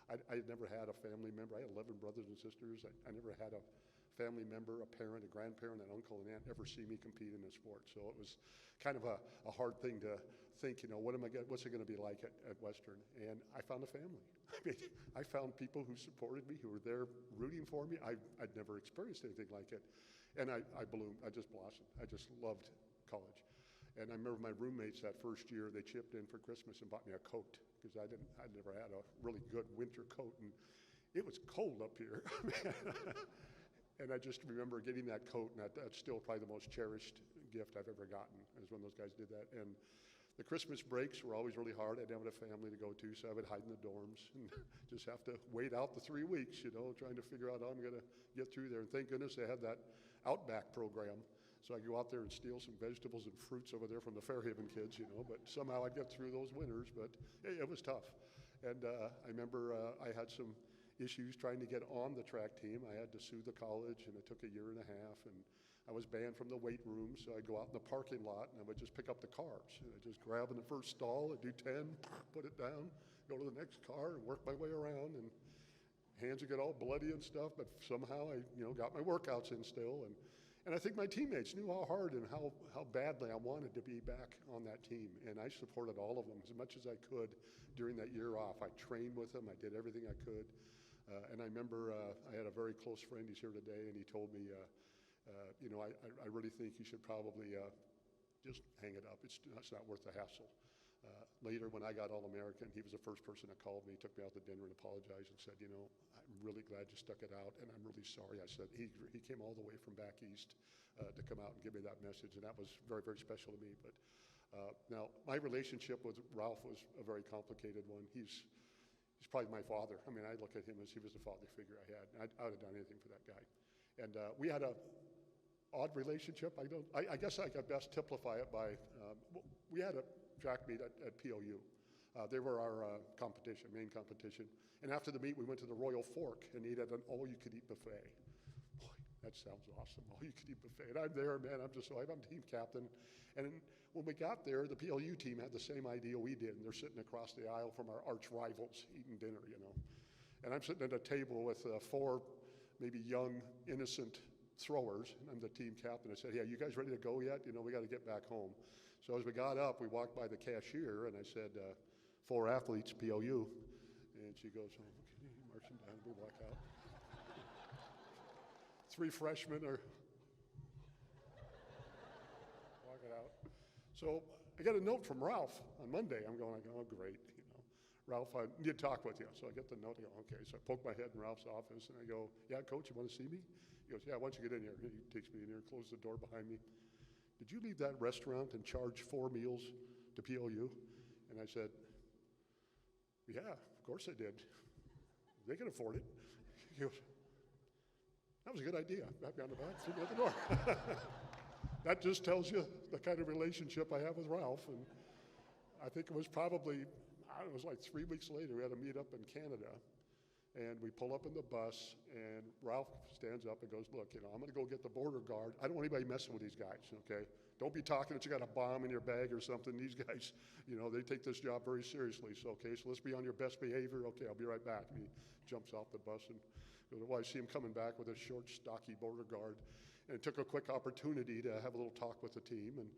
I never had a family member. I had 11 brothers and sisters. I never had a family member, a parent, a grandparent, an uncle, and aunt ever see me compete in a sport. So it was kind of a hard thing to think, what's it going to be like at Western? And I found a family. I mean, I found people who supported me, who were there rooting for me. I'd never experienced anything like it. And I bloomed. I just blossomed. I just loved college. And I remember my roommates that first year, they chipped in for Christmas and bought me a coat because I'd never had a really good winter coat. And it was cold up here. And I just remember getting that coat, and that's still probably the most cherished gift I've ever gotten, is when those guys did that. And the Christmas breaks were always really hard. I didn't have a family to go to, so I would hide in the dorms and just have to wait out the 3 weeks, trying to figure out how I'm going to get through there. And thank goodness they had that Outback program, so I could go out there and steal some vegetables and fruits over there from the Fairhaven kids, but somehow I'd get through those winters, but it was tough. And I remember I had some issues trying to get on the track team. I had to sue the college, and it took a year and a half, and I was banned from the weight room, so I'd go out in the parking lot, and I would just pick up the cars. And I'd just grab in the first stall, I'd do 10, put it down, go to the next car, and work my way around, and hands would get all bloody and stuff, but somehow I got my workouts in still, and I think my teammates knew how hard and how badly I wanted to be back on that team, and I supported all of them as much as I could during that year off. I trained with them, I did everything I could. And I remember I had a very close friend, he's here today, and he told me, I really think you should probably just hang it up. It's not worth the hassle. Later, when I got All-American, he was the first person that called me, took me out to dinner and apologized and said, I'm really glad you stuck it out, and I'm really sorry. I said, he came all the way from back east to come out and give me that message, and that was very, very special to me. But now, my relationship with Ralph was a very complicated one. He's probably my father. I mean, I look at him as he was the father figure I had. I would have done anything for that guy. And we had a odd relationship. I guess I could best typify it by, we had a track meet at POU. They were our main competition. And after the meet, we went to the Royal Fork and ate at an all-you-could-eat buffet. Boy, that sounds awesome, all-you-could-eat buffet. And I'm there, man, I'm team captain. And when we got there, the PLU team had the same idea we did, and they're sitting across the aisle from our arch rivals eating dinner, And I'm sitting at a table with 4 maybe young, innocent throwers, and I'm the team captain. I said, hey, you guys ready to go yet? We got to get back home. So as we got up, we walked by the cashier, and I said, 4 athletes, PLU. And she goes, oh, okay, marching down, we walk out. 3 freshmen are walking out. So I got a note from Ralph on Monday. I'm going, oh, great, you know. Ralph, I need to talk with you. So I get the note, I go, okay. So I poke my head in Ralph's office and I go, yeah, coach, you want to see me? He goes, yeah, why don't you get in here? He takes me in here, closes the door behind me. Did you leave that restaurant and charge 4 meals to POU? And I said, yeah, of course I did. They can afford it. He goes, that was a good idea. Pat me on the back, threw me out the door. That just tells you the kind of relationship I have with Ralph. And I think it was probably, I don't know, it was like 3 weeks later, we had a meet up in Canada. And we pull up in the bus, and Ralph stands up and goes, look, you know, I'm going to go get the border guard. I don't want anybody messing with these guys, okay? Don't be talking that you got a bomb in your bag or something. These guys, you know, they take this job very seriously. So, okay, so let's be on your best behavior. Okay, I'll be right back. And he jumps off the bus, and well, I see him coming back with a short, stocky border guard. And it took a quick opportunity to have a little talk with the team. And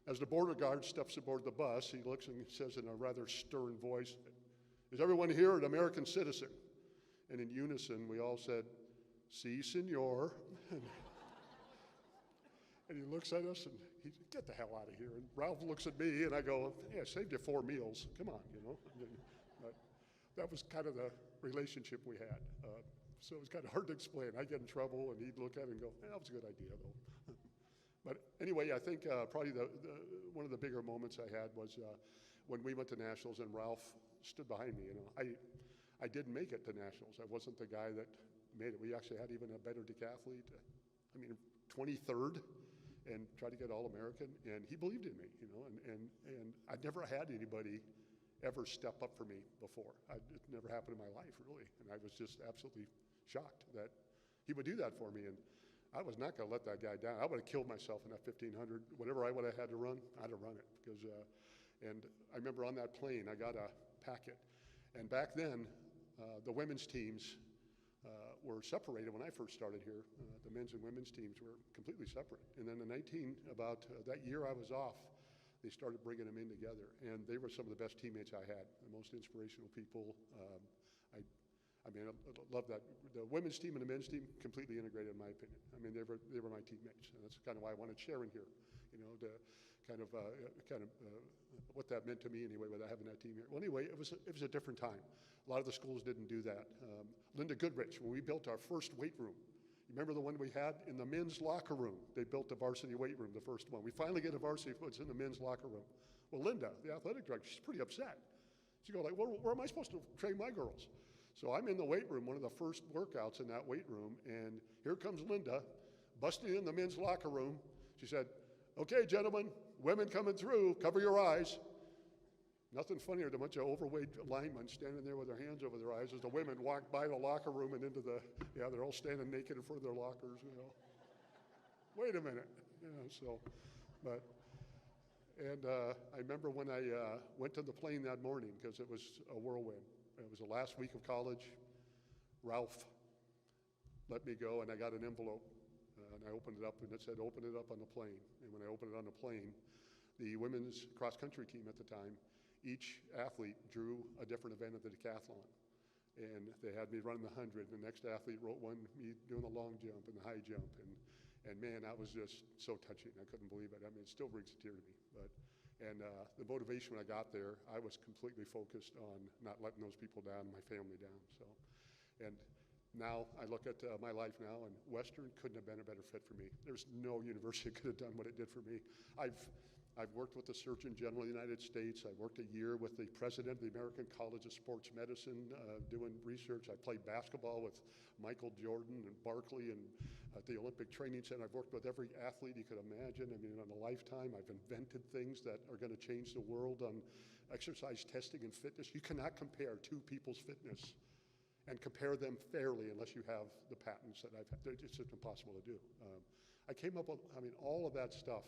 as the border guard steps aboard the bus, he looks and says in a rather stern voice, is everyone here an American citizen? And in unison, we all said, si, senor. And he looks at us and he said, get the hell out of here. And Ralph looks at me and I go, hey, I saved you 4 meals. Come on, you know. But that was kind of the relationship we had. So it was kind of hard to explain. I'd get in trouble and he'd look at it and go, that was a good idea though. But anyway, I think probably one of the bigger moments I had was when we went to nationals and Ralph stood behind me. You know, I didn't make it to nationals. I wasn't the guy that made it. We actually had even a better decathlete. 23rd, and tried to get All-American. And he believed in me, you know. And I'd never had anybody ever step up for me before. It never happened in my life, really. And I was just absolutely shocked that he would do that for me. And I was not going to let that guy down. I would have killed myself in that 1500. Whatever I would have had to run, I'd have run it. Because, and I remember on that plane, I got a packet. And back then, the women's teams were separated when I first started here. The men's and women's teams were completely separate. And then that year I was off, they started bringing them in together. And they were some of the best teammates I had, the most inspirational people. I love that. The women's team and the men's team completely integrated, in my opinion. I mean, they were my teammates, and that's kind of why I wanted Sharon here, you know, to kind of what that meant to me anyway, with having that team here. Well, anyway, it was a different time. A lot of the schools didn't do that. Linda Goodrich, when we built our first weight room, you remember the one we had in the men's locker room? They built the varsity weight room, the first one. We finally get a varsity what's in the men's locker room. Well, Linda, the athletic director, she's pretty upset. She goes like, well, where am I supposed to train my girls? So I'm in the weight room, one of the first workouts in that weight room, and here comes Linda, busting in the men's locker room. She said, okay, gentlemen, women coming through, cover your eyes. Nothing funnier than a bunch of overweight linemen standing there with their hands over their eyes as the women walk by the locker room and into they're all standing naked in front of their lockers, you know. Wait a minute, you know, I remember when I went to the plane that morning, because it was a whirlwind. It was the last week of college. Ralph let me go, and I got an envelope, and I opened it up, and it said, open it up on the plane. And when I opened it on the plane, the women's cross-country team at the time, each athlete drew a different event of the decathlon. And they had me running the 100. The next athlete wrote me doing the long jump and the high jump. And man, that was just so touching. I couldn't believe it. I mean, it still brings a tear to me. And the motivation when I got there, I was completely focused on not letting those people down, my family down. So, and now I look at my life now, and Western couldn't have been a better fit for me. There's no university that could have done what it did for me. I've worked with the Surgeon General of the United States. I worked a year with the president of the American College of Sports Medicine doing research. I played basketball with Michael Jordan and Barkley and at the Olympic Training Center. I've worked with every athlete you could imagine. I mean, in a lifetime, I've invented things that are going to change the world on exercise testing and fitness. You cannot compare two people's fitness and compare them fairly unless you have the patents that I've had. It's just impossible to do. I came up with, all of that stuff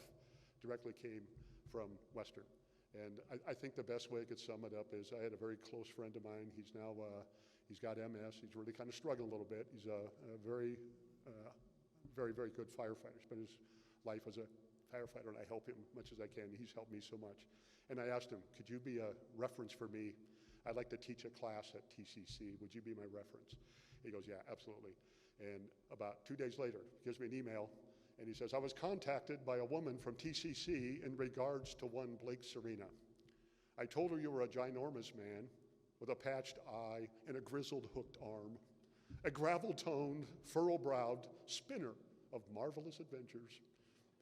directly came from Western. And I think the best way I could sum it up is I had a very close friend of mine. He's now, he's got MS. He's really kind of struggling a little bit. He's a very, very, very good firefighter. Spent his life as a firefighter, and I help him as much as I can. He's helped me so much. And I asked him, could you be a reference for me I'd like to teach a class at TCC. Would you be my reference? He goes, yeah, absolutely. And about 2 days later, he gives me an email, and he says, I was contacted by a woman from TCC in regards to one Blake Serena. I told her you were a ginormous man with a patched eye and a grizzled hooked arm, a gravel-toned, furrow-browed spinner of marvelous adventures.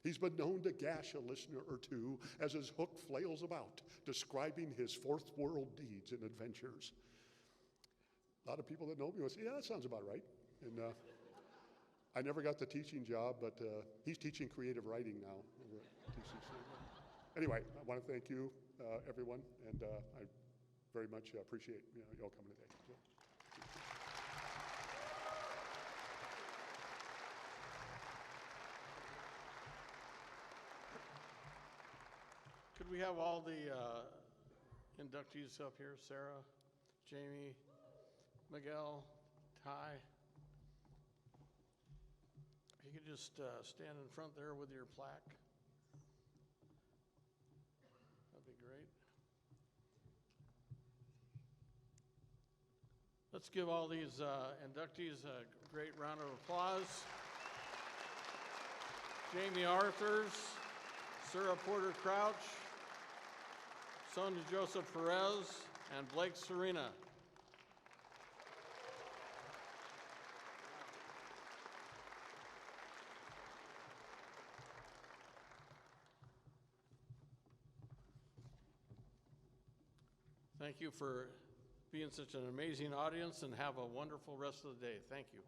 He's been known to gash a listener or two as his hook flails about, describing his fourth world deeds and adventures. A lot of people that know me will say, yeah, that sounds about right. And I never got the teaching job, but he's teaching creative writing now over at TCC. Anyway, I want to thank you, everyone, and I very much appreciate you all coming today. So. Could we have all the inductees up here? Sarah, Jamie, Miguel, Ty. If you could just stand in front there with your plaque. That'd be great. Let's give all these inductees a great round of applause. Jamie Arthurs, Sarah Porter Crouch, Sonia Joseph Perez, and Blake Serena. Thank you for being such an amazing audience, and have a wonderful rest of the day. Thank you.